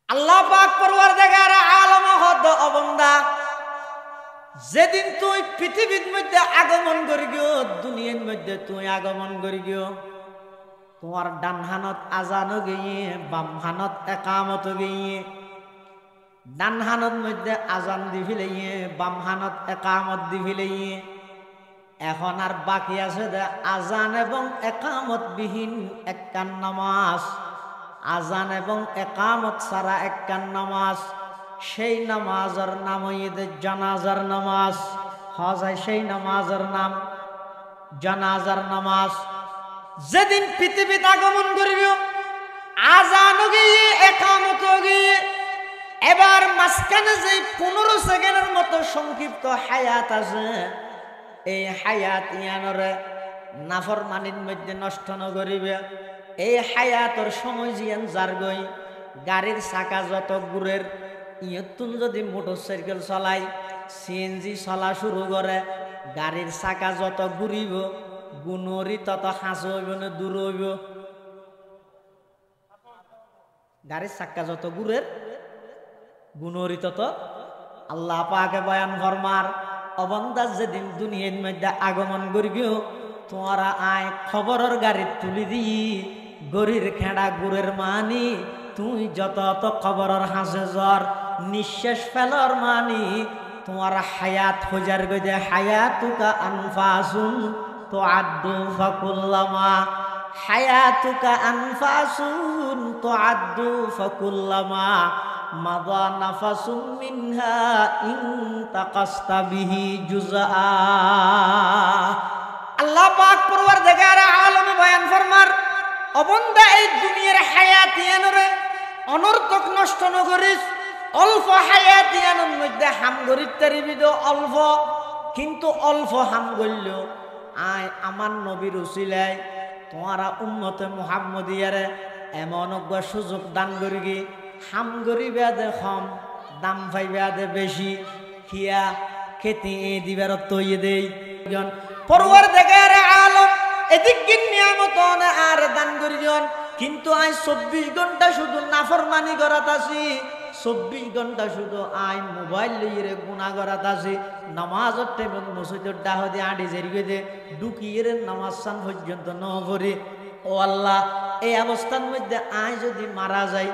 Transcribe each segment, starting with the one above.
আল্লাহ পাক পরওয়ারদিগার আলম হদ অবন্দা যেদিন তুই পৃথিবীর মধ্যে আগমন করি গিও দুনিয়ার মধ্যে তুই আগমন করি গিও তোমার ডান হানত আজান গিয়ে বাম হানত একামত গিয়ে ডান হানত মধ্যে আজান দি ফেলাইয়ে বাম হানত একামত দি ফেলাইয়ে এখন আর বাকি আছে আজান এবং একামত বিহীন একখান নামাজ আজান এবং একামত ছাড়া একখান নামাজ সেই নামাজের নাম হইতে জানাজার নামাজ হয় সেই নামাজের নাম জানাজার নামাজ যেদিন পৃথিবীতে আগমন করিব আজান গিয়ে একামত গিয়ে এবার মাঝখানে যে 15 সেকেন্ডের মতো সংক্ষিপ্ত হায়াত আছে এই হায়াত ইয়ানরে নাফরমানির মধ্যে নষ্ট ন করিবে এই হায়াতর সময় জিয়ান যার গই গাড়ির চাকা যত ঘুরের ইয়তুন যদি মোটরসাইকেল চলাই সিএনজি চলা শুরু করে গাড়ির চাকা যত ঘুরিব গুণরি তত হাঁস হইব না দূর হইব গাড়ির চাকা যত ঘুরের গুণরি তত আল্লাহ পাকে বয়ান ফরমার অবন্দাজ যেদিন দুনিয়ার মধ্যে আগমন করিও তোমারা আয় খবরের গাড়ি তুলি দিই গরির খেড়া গুড়ের মানি তুই যত খবরের হাসে জ্বর নিঃশ্বাস ফেলর মানি তোমার হায়াত হজার গজে হায়াতুকা আনফাসুন তো আদ্দু ফাকুল্লামা হায়াতুকা আনফাসুন তো আদ্দু ফাকুল্লামা মাদা নাফাসুম মিনহা ইন তাকাস্তা বিহি জুজআ আল্লাহ পাক পরওয়ারদিগার আলমে বয়ান ফরমার অবন্দা এই দুনিয়ার হায়াতিয়ানরে অনর্থক নষ্ট ন করিস অল্প হায়াতিয়ানের মধ্যে হাম গরিব তারিবিদ অল্প কিন্তু অল্প হাম গইল আয় আমার নবীর উসিলায় তোমারা উম্মতে মুহাম্মদিয়ারে এমন সুযোগ দান করি হাম গরিবে দে কম দাম পাইবে দে বেশি খিয়া খেতে দিবার তৈরি দেই পরওয়ারদিগার আলম এদিক নিয়ামত আর দান করিজন কিন্তু আই 24 ঘন্টা শুধু নাফরমানি করাত আছি 24 ঘন্টা শুধু আই মোবাইল লইরে গুনাহ করাত আছি নামাজের টাইমে মসজিদের ডাহদি আডি জেরিয়ে দে ঢুকিয়ে নামাজ সান পর্যন্ত ন করি ও আল্লাহ এই অবস্থার মধ্যে আই যদি মারা যাই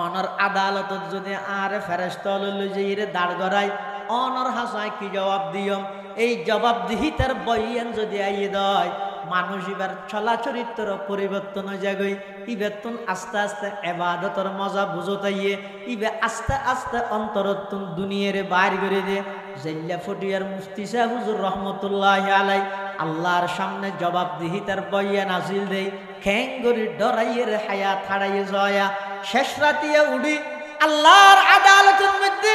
অনর আদালতত যদি আর ফেরেশতা লই যাইরে দাঁড় করাই অনর হাসায় কি জবাব দিয়ম এই জবাব দিহিতার বইয়ান যদি আইয়ে দেয় মানুষ এবার চলা চরিত্র পরিবর্তন হয়ে যাগই ইবেতন আস্তে আস্তে এবাদতর মজা বুঝতাইয়ে ইবে আস্তে আস্তে অন্তরত্তন দুনিয়ারে বাইর করে দে জেল্লা ফটিয়ার মুফতি সাহেব হুজুর রহমতুল্লাহ আলাই আল্লাহর সামনে জবাব দিহিতার বইয়ান আসিল দেই খ্যাং গরি ডরাইয়ের হায়াত হারাইয়ে জয়া শেষ রাতিয়া উড়ি আল্লাহর আদালতের মধ্যে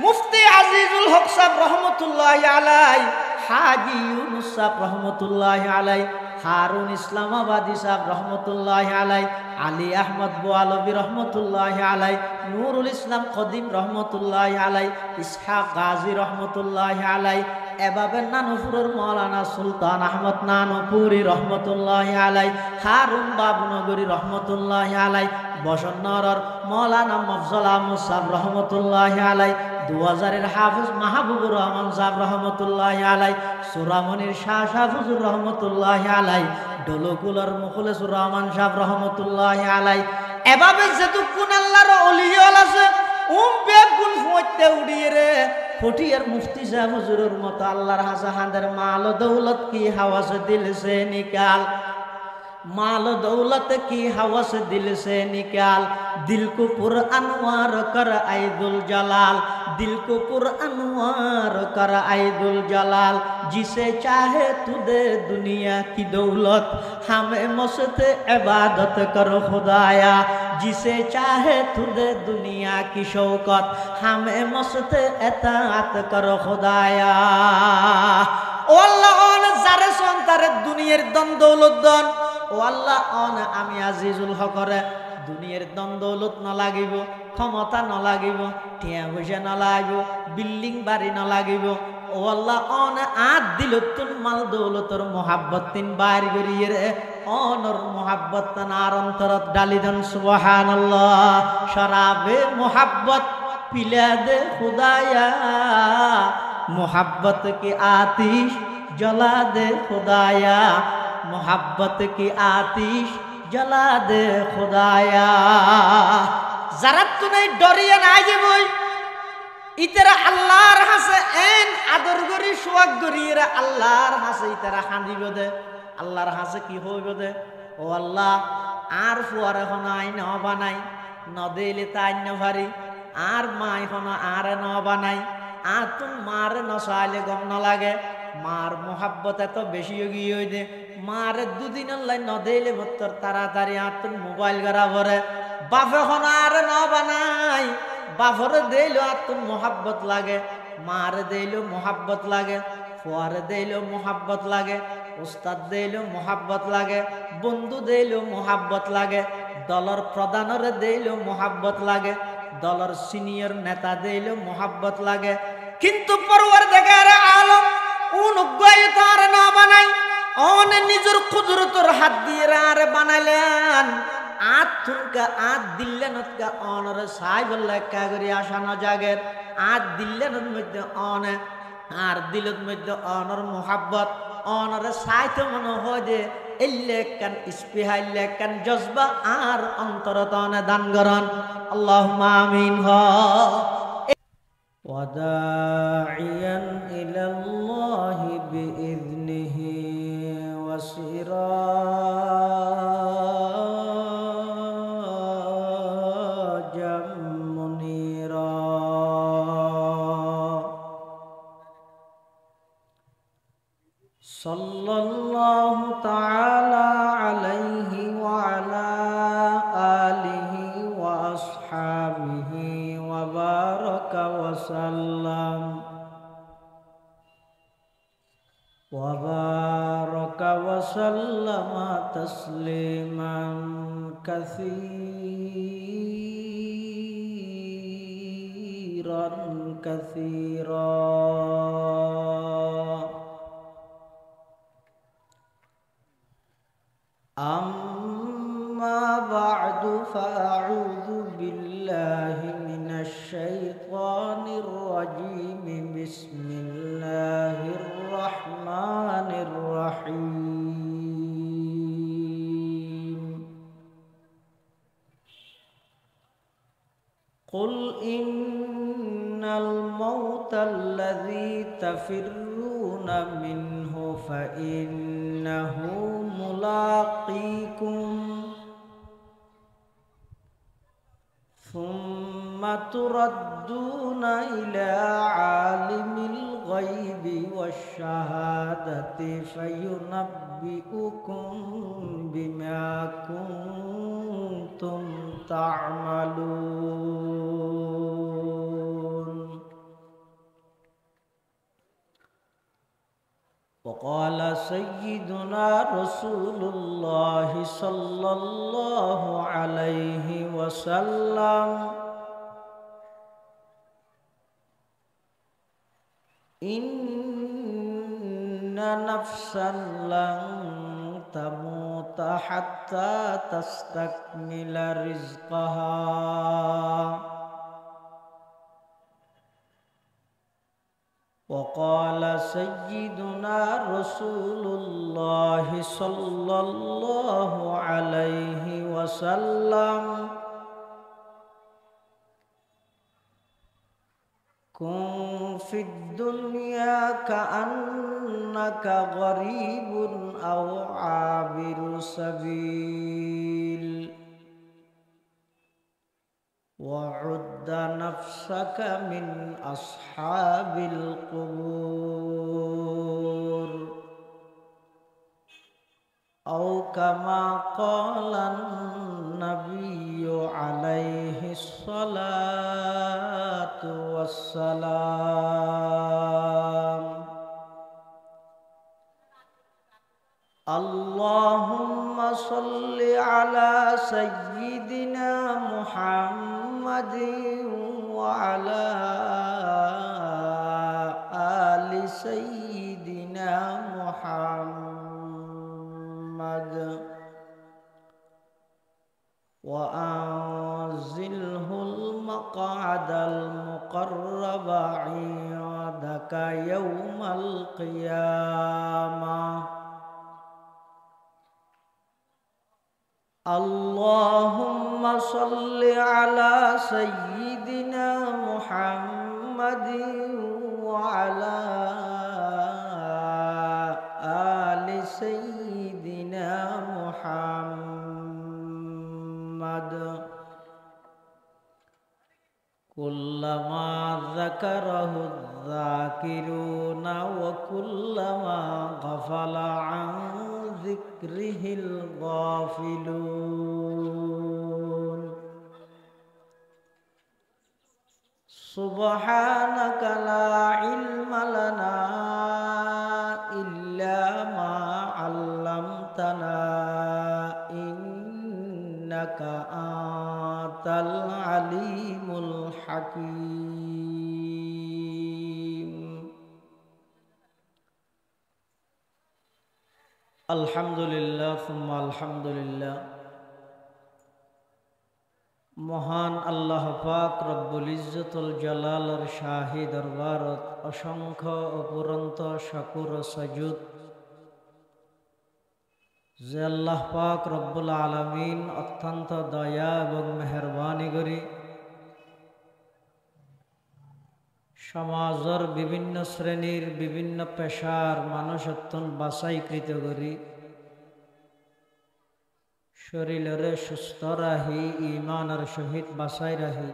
মুফতি আজিজুল হক সাহেব রহমতুল্লাহ আলাই হাজি ইউনুস সাহেব রহমতুল্লাহ আলাই হারুন ইসলামাবাদী সাহেব রহমতুল্লাহ আলাই আলী আহমদ বোয়ালবী রহমতুল্লাহ আলাই নুরুল ইসলাম কদিম রহমতুল্লাহ আলাই ইসহাক গাজী রহমতুল্লাহ আলাই এভাবে নানুপুরের মৌলানা সুলতান আহমদ নানুপুরি রহমতুল্লাহ আলাই হারুন বাবুনগরী রহমতুল্লাহ আলাই বসন্নরর মৌলানা মফজল আহমদ সাহেব রহমতুল্লাহ আলাই 2000-এর হাফিজ মাহবুবুর রহমান সাহেব রহমতুল্লাহ আলাই সুরামনির শাহ হুজুর রহমতুল্লাহ আলাই ডলকুলার মুখলেসুর রহমান সাহেব রহমতুল্লাহ আলাই এভাবে যেটুকুন আল্লাহর ওলিয়াল আছে বেগুন ফুঁতে উড়িয়ে রে ফটিয়ার মুফতি সাহেব হুজুরের মতো আল্লাহর হাসাহাদের মাল দৌলত কি হাওয়া সে দিল সে নিকাল माल दौलत की हवा से दिल से निकाल दिल को पुर अनवार कर आइदुल जलाल दिल को पुर अनवार कर आइदुल जलाल जिसे चाहे तू दे दुनिया की दौलत हमें मस्त इबादत करो खुदाया जिसे चाहे तू दे दुनिया की शौकत हमें मस्त इताअत करो खुदाया ओ अल्लाह ओन जारे सोन तारे दुनियार दन दौलत दन ও আল্লাহ আমি আজিজুল হকরে দুনিয়ার দন দৌলত ন লাগিব ক্ষমতা ন লাগিব টিয়া পয়সা ন লাগিব বিল্ডিং বাড়ি ন লাগিব ও আল্লাহ আদ দিল তুন মাল দৌলতর মোহাব্বত তিন বাইর করিয়ে রে অনর মোহাব্বত তানার অন্তরত ডালি দেন সুবহানাল্লাহ। শরাবে মোহাব্বত পিলা দে খুদায়া, मोहब्बत की आतिश जला दे खुदाया, मोहब्बत की आतिश जला दे खुदाया। जरा तूने डरिए ना जे बोई इतरा अल्लाहर हासे एन आदर गरी सुवाग गरी रे अल्लाहर हासे इतरा खांदी बदे अल्लाहर हासे की हो बदे ओ अल्लाह आर फुआरे होना आई न बनाई न देले ताई न भारी आर माई होना आर न बनाई আর তুম মার নসাইলে গম না লাগে মার মোহাব্বত এত বেশি গিয়ে হই দে মার দুদিন আল্লাহ ন দেইলে মত্তর তাড়াতাড়ি আর তুম মোবাইল গড়া ভরে বাপে হন আর ন বানাই বাপরে দেইলো আর তুম মোহাব্বত লাগে মার দেইলো মোহাব্বত লাগে ফুয়ারে দেইলো মোহাব্বত লাগে উস্তাদ দেইলো মোহাব্বত লাগে বন্ধু দেইলো মোহাব্বত লাগে দলর প্রধানরে দেইলো মোহাব্বত লাগে দলর সিনিয়র নেতা দেইলো মোহাব্বত লাগে কিন্তু পরওয়ারদিগার আলম অনুগ্রহ তার না বানাই অন নিজের কুদরতের হাত দিয়ে আরে বানাইলেন আত তুলকা আত দিলেন কা অনর সাই বললে কাগরি আশা না জাগের আত দিলেন মধ্যে অন আর দিলত মধ্যে অনর মোহাব্বত অনর সাইতে মনে হয় যে ইল্লেকান ইসপিহাইলেকান জজবা আর অন্তরতনে দান করন আল্লাহুম্মা আমিন ওয়াদাইয়ান ইলাল্লাহি বিইذনিহি ওয়াসিরাজাম মুনীরা সাল্লাল্লাহু তাআলা আলাইহি ওয়া আলা আলিহি ওয়া আসহাবিহি ওয়া বারাকা ওয়া সাল্লাম তাসলিমান কাসীরা أما بعد فأعوذ بالله من الشيطان الرجيم بسم الله الرحمن الرحيم قل إن الموت الذي تفرون منه فإنه ملاقيكم ثم تردون إلى عالم الغيب والشهادة فينبئكم بما كنتم تعملون وقال سيدنا رسول الله صلى الله عليه وسلم إن نفسا لن تموت حتى تستكمل رزقها وقال سيدنا رسول الله صلى الله عليه وسلم كن في الدنيا كأنك غريب أو عابر سبيل وعد نفسك من أصحاب القبور أو كما قال النبي عليه الصلاة والسلام اللهم صل على سيدنا محمد وعلى آل سيدنا محمد المقعد المقرب عندك يوم القيامة اللهم صل على سيدنا محمد وعلى آل سيدنا محمد كلما ذكره الذاكرون وكلما غفل عن ذكره الغافلون سبحانك لا علم لنا إلا ما علمتنا إنك أنت العليم الحكيم الحمد لله ثم الحمد لله মহান আল্লাহ পাক রব্বুল ইজ্জতুল জালালের শাহী দরবারত অসংখ্য অপুরন্ত শাকুর সাজুদ যে আল্লাহ পাক রব্বুল আলামিন অত্যন্ত দয়া এবং মেহেরবানি করি সমাজের বিভিন্ন শ্রেণীর বিভিন্ন পেশার মানুষ অত্যন্ত বাছাইকৃত করি শরীরে সুস্থ রাহি ইমানের সহিত বাসাই রাহি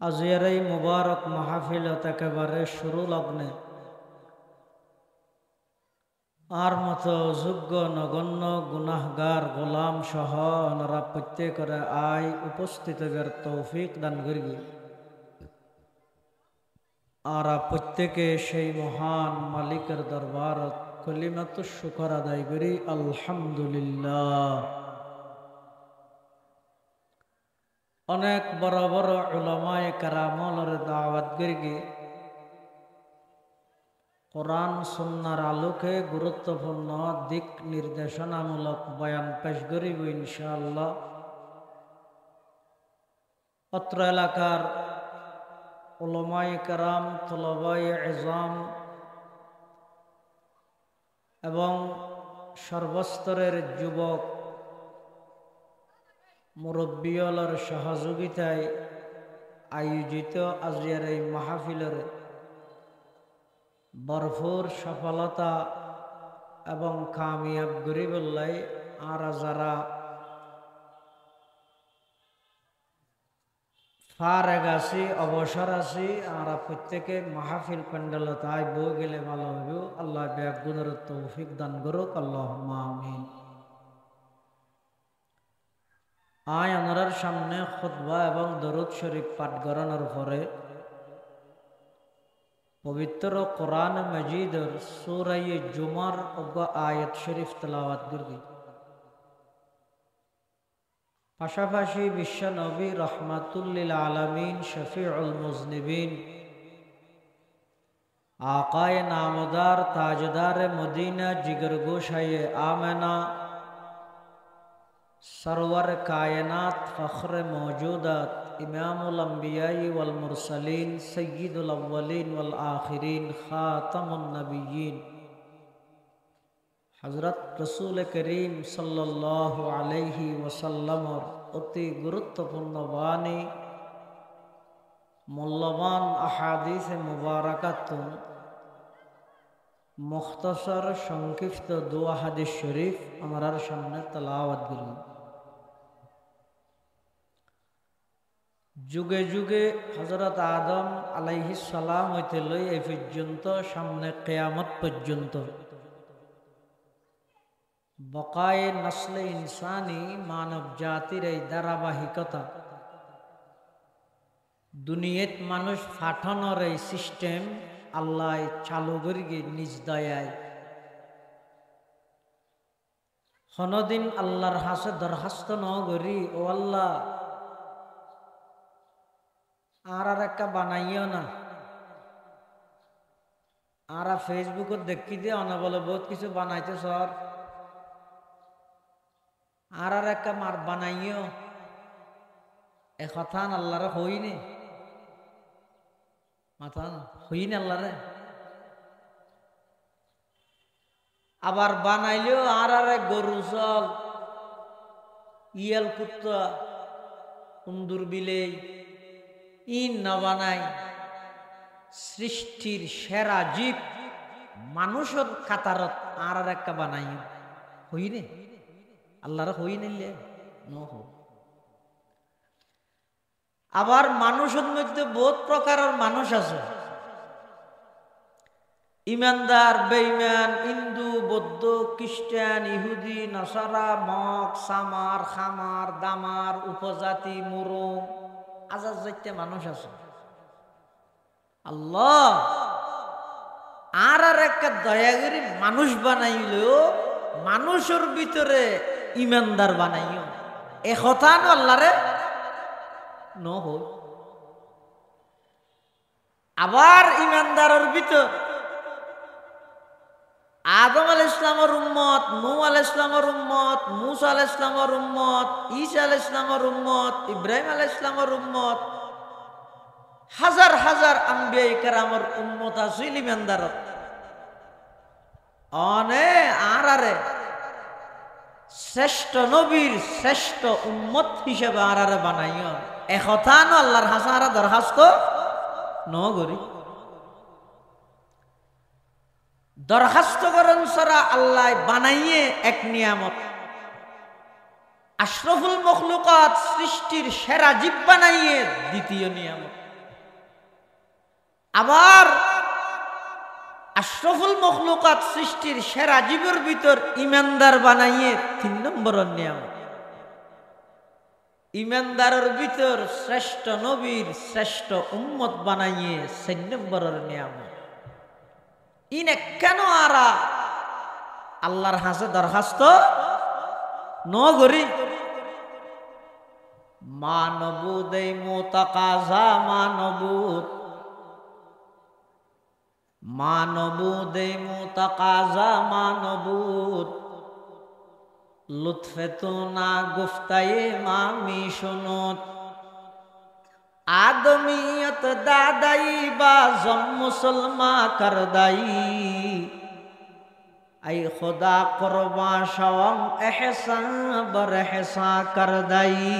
আজকের এই মুবারক মাহফিলত একেবারে শুরু লগ্নে আর মতো যোগ্য নগণ্য গুনাহগার গোলাম সহ ওনারা প্রত্যেকের আয় উপস্থিতের তৌফিক দান করি আর প্রত্যেকে সেই মহান মালিকের দরবারত কলিমাতুশ শুকর আদায় করি আলহামদুলিল্লাহ। অনেক বড় বড় উলামায়ে কেরামর দাওয়াত করি কোরআন সুন্নাহর আলোকে গুরুত্বপূর্ণ দিক নির্দেশনামূলক বয়ান পেশ করিব ইনশাআল্লাহ। অত্র এলাকার উলামায়ে কেরাম তুলাবায়ে ইজম এবং সর্বস্তরের যুবক মুরব্বিয়লর সহযোগিতায় আয়োজিত আজকের এই মাহফিলের ভরপুর সফলতা এবং কামিয়াব গরিবুল্লাহ আর যারা ফারেগ আছি অবসর আছি আমরা প্রত্যেকে মাহফিল প্যান্ডেলত আই বউ গেলে ভালো হইব আল্লাহ বেগুনের তৌফিক দান করুক আল্লাহুম্মা আমিন। আয় আনার সামনে খুতবা এবং দরুদ শরীফ পাঠ করানোর পরে পবিত্র কোরআন মজিদের সূরা জুমার আয়াত শরীফ তেলাওয়াত করবি। পাশাপাশি বিশ্ব নবী রহমাতুল্লিল আলামিন শফিউল মুজনিবিন আকায়ে নামদার তাজদার মদিনা জিগর গোশায়ে আমেনা সরওয়ার কায়নাত ফখর মৌজুদাত ইমামুল আম্বিয়াই ওয়াল মুরসালিন সয়্যিদুল আউয়ালিন ওয়াল আখিরিন খাতামুন নবিয়্যিন হযরত রাসূল করিম সাল্লাল্লাহু আলাইহি ওয়াসাল্লামর অতি গুরুত্বপূর্ণ বাণী মূল্যবান আহাদিসে মুবারাকাতুন মুখতাসর সংক্ষিপ্ত দোয়া হাদিস শরীফ আমার সামনে তেলাওয়াত করব। যুগে যুগে হযরত আদম আলাইহিস সালাম হইতে লই এই পর্যন্ত সামনে কিয়ামত পর্যন্ত বকায়ে নসলে ইনসানি মানব জাতির এই ধারাবাহিকতা দুনিয়াত মানুষ ফাটানোর এই সিস্টেম আল্লাহ চালু করি নিজ দয়ায় হনদিন আল্লাহর হাসে দরখাস্ত ন করি ও আল্লাহ আর একটা বানাইও না আর ফেসবুকত দেখি দিয়ে অনবলে বহুত কিছু বানাইতে সর আর একটা মার বানাইও এ কথান আল্লাহরে হইনি মাথা হইনি আল্লাহরে আবার বানাইলেও আর গরু চল ইয়াল কুত্তা কুন্দুর বিলে ইন না বানাই সৃষ্টির সেরা জীব মানুষের কাতারত আর একটা বানাই হইনে আল্লাহরে হই নিলে আবার মানুষের মধ্যে বহুত প্রকারের মানুষ আছে ইমানদার বেঈমান হিন্দু বৌদ্ধ খ্রিস্টান ইহুদি নাসারা মগ সামার খামার দামার উপজাতি মুরুম আজাদ যাইতে মানুষ আছে আল্লাহ আর একটা দয়া করে মানুষ বানাইলেও মানুষের ভিতরে ইমানদার বানাইও এ কথা আল্লাহরে নহই আবার ইমানদারের ভিতর আদম আলাইহিস সালামের উম্মত নূহ আলাইহিস সালামের উম্মত মূসা আলাইহিস সালামের উম্মত ঈসা আলাইহিস সালামের উম্মত ইব্রাহিম আলাইহিস সালামের উম্মত হাজার হাজার আম্বিয়া ইকরামের উম্মত আছে ইমানদার অনে আরারে শ্রেষ্ঠ নবীর শ্রেষ্ঠ উম্মত হিসেবে আরারে বানাইও এ কথা ন আল্লাহর হাসারা দরখাস্ত নগরি দরখাস্ত করেন সারা আল্লাহ বানাইয়ে এক নিয়ামত আশরাফুল মখলুকাত সৃষ্টির সেরা জীব বানাইয়ে দ্বিতীয় নিয়ামত আবার আশরাফুল মখলুকাত সৃষ্টির সেরা জীবের ভিতর ইমানদার বানাইয়ে 3 নম্বরের নিয়ামত ইমানদারের ভিতর শ্রেষ্ঠ নবীর শ্রেষ্ঠ উম্মত বানাইয়ে 4 নম্বরের নিয়ামত ইনে কেন আরা আল্লাহর হাসে দরখাস্ত নগরি মানবুদ এই মোতাকাজা মানবুদ এই মোতাকাজা মানবুদ লুৎফে তো না গুফতায়ে মামি শুনুত आदमियत दादाई बाजम मुसलमा कर दाई आई खुदा कुर्बा शवम एहसान बर एहसा कर दाई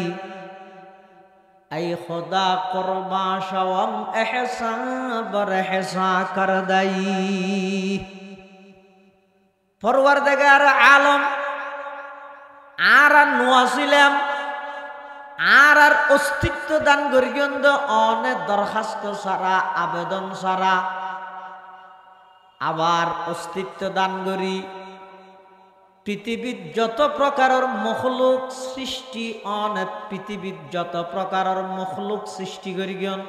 आई खुदा कुर्बा शवम एहसान बर एहसा कर दाई परवरदिगार आलम आरा नुआसिलाम আর অস্তিত্ব দান করিয়ন্দ অনেক দরখাস্ত সারা আবেদন সারা আবার অস্তিত্ব দান করি পৃথিবীর যত প্রকারের মখলুক সৃষ্টি অনেক পৃথিবীর যত প্রকারের মখলুক সৃষ্টি করিয়ন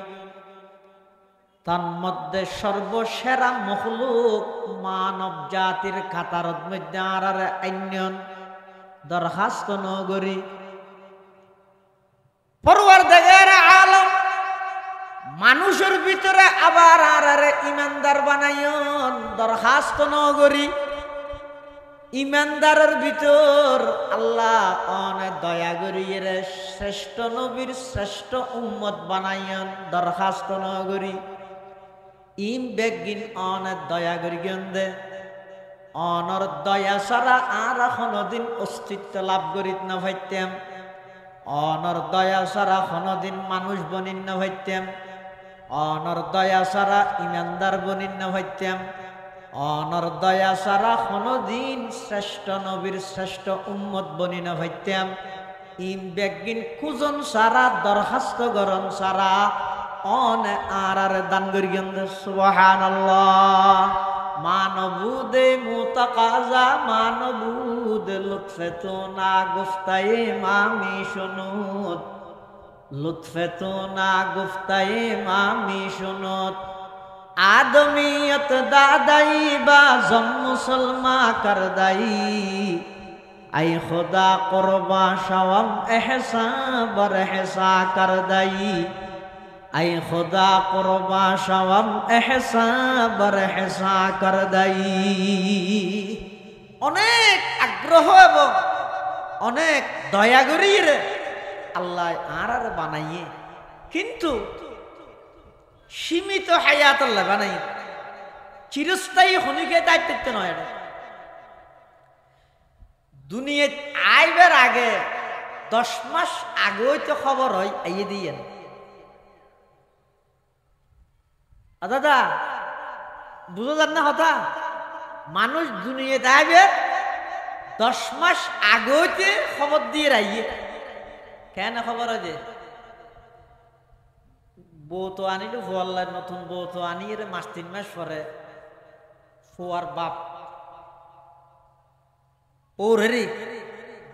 তার মধ্যে সর্বসেরা মখলুক মানব জাতির কাতারত মধ্যে আর আইন্যন দরখাস্ত নগরী পরওয়ারদিগার আলম মানুষের ভিতরে আবার আরারে ইমানদার বানাইন দরখাস্ত নগরী ইমানদারের ভিতর আল্লাহ অনেক দয়া করিয়ে শ্রেষ্ঠ নবীর শ্রেষ্ঠ উম্মত বানাইন দরখাস্ত নগরী ইম বেগিন অনেক দয়া করিয়েন দে অনর দয়া ছাড়া আর কোনদিন অস্তিত্ব লাভ করিত না ভাইতাম অনর দয়া সারা কোনদিন মানুষ বনিন্ন হইতাম অনর দয়া সারা ইমানদার বনিন্ন হইতাম অনর দয়া সারা কোনদিন শ্রেষ্ঠ নবীর শ্রেষ্ঠ উম্মত বনিন্ন হইতাম ইম বেগিন কুজন সারা দরখাস্ত গরম সারা অন আর দান করিয়েন সুবহানাল্লাহ মানবুদে মুতাকাজা মানবুদ লুৎফে তো না গুফতায়ে মামি শুনুত লুৎফে তো না গুফতায়ে মামি শুনুত आदमियत दादाई बाजम मुसलमा कर दाई आई खुदा कुर्बा शवम एहसा बर एहसा कर दाई आई खुदा कुर्बा शवम एहसा बर एहसा कर दाई অনেক আগ্রহ এবং অনেক দয়া করিয়ে আল্লাহ আর বানাইয়ে, কিন্তু সীমিত হায়াত আল্লাহ বানাই, চিরস্থায়ী হনিকে দায়িত্ব নয়। এটা দুনিয়ায় আইবার আগে 10 মাস আগেই তো খবর হয় আইয়ে দিয়েন। দাদা বুঝো যান না কথা, মানুষ দুনিয়াতে আইবে 10 মাস আগেই খবর দিয়ে রাইয়ে। কেন খবর হয় যে বউ তো আনিল, ফোয়াল্লার নতুন বউ তো আনি, এর 3 মাস পরে ফোয়ার বাপ ওর হেরি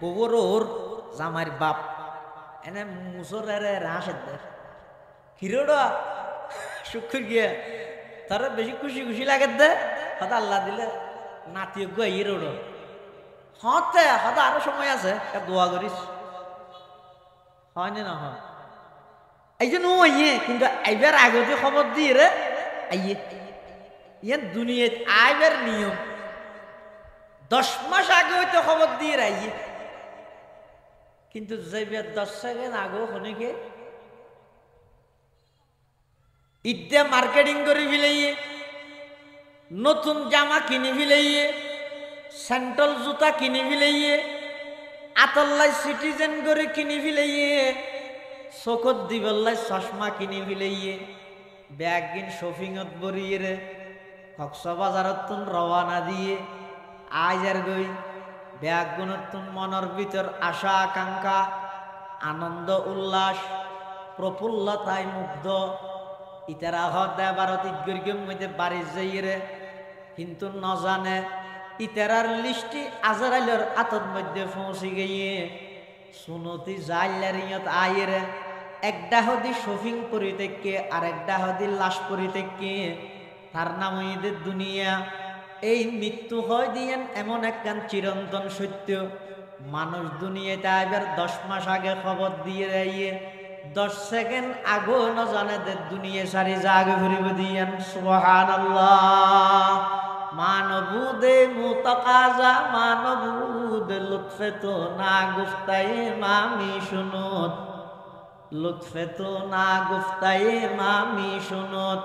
বউর ওর জামাইর বাপ এনে মুসর হাসের দেয় হিরোটা সুখ গিয়ে তার বেশি খুশি খুশি লাগে দে হয়তো আল্লাহ দিলে নাতি হিরোটা হতে হয়তো আরো সময় আছে, দোয়া করিস হয়নি না হয় এই জন্য ইয়ে, কিন্তু আইবার আগে যে খবর দিয়ে রে আইয়ে ইয়ে দুনিয়ায় আইবার নিয়ম 10 মাস আগে হইতে খবর দিয়ে রাইয়ে, কিন্তু যাইবার 10 সেকেন্ড আগেও খনিকে ঈদে মার্কেটিং করে ফেলাইয়ে, নতুন জামা কিনে ফেলাইয়ে, স্যান্ডেল জুতা কিনে ফেলাইয়ে, আতল্লাই সিটিজেন করে কিনে ফেলাইয়ে, চকত দিবল্লাই চশমা কিনে ফেলাইয়ে, ব্যাগ কিন শপিংত বরিয়ে রে কক্সবাজারত রওয়ানা দিয়ে আজ আর গই ব্যাগ গুণতুন মনের ভিতর আশা আকাঙ্ক্ষা আনন্দ উল্লাস প্রফুল্লতায় মুগ্ধ ইতারা হতে ভারত ঈদগির মধ্যে বাড়ি যাইয়ে রে, কিন্তু ন জানে ইতারার লিস্টি আজরাইলের আতর মধ্যে পৌঁছে গিয়ে সুনতি জাইলারিয়ত আইরে একটা হদি শপিং করি থেকে আর একটা হদি লাশ করি থেকে, তার নাম ঈদের দুনিয়া। এই মৃত্যু হয় দিয়েন এমন একখান চিরন্তন সত্য, মানুষ দুনিয়াতে আইবার 10 মাস আগে খবর দিয়ে রাইয়ে 10 সেকেন্ড আগেও ন জানে দুনিয়া সারি জাগে ঘুরিব দিয়েন। সুবহানাল্লাহ। মানবুদে মুতাকাজা মানবুদ লুৎফে তো না গুফতায়ে মামি শুনত, লুৎফে তো না গুফতায়ে মামি শুনত,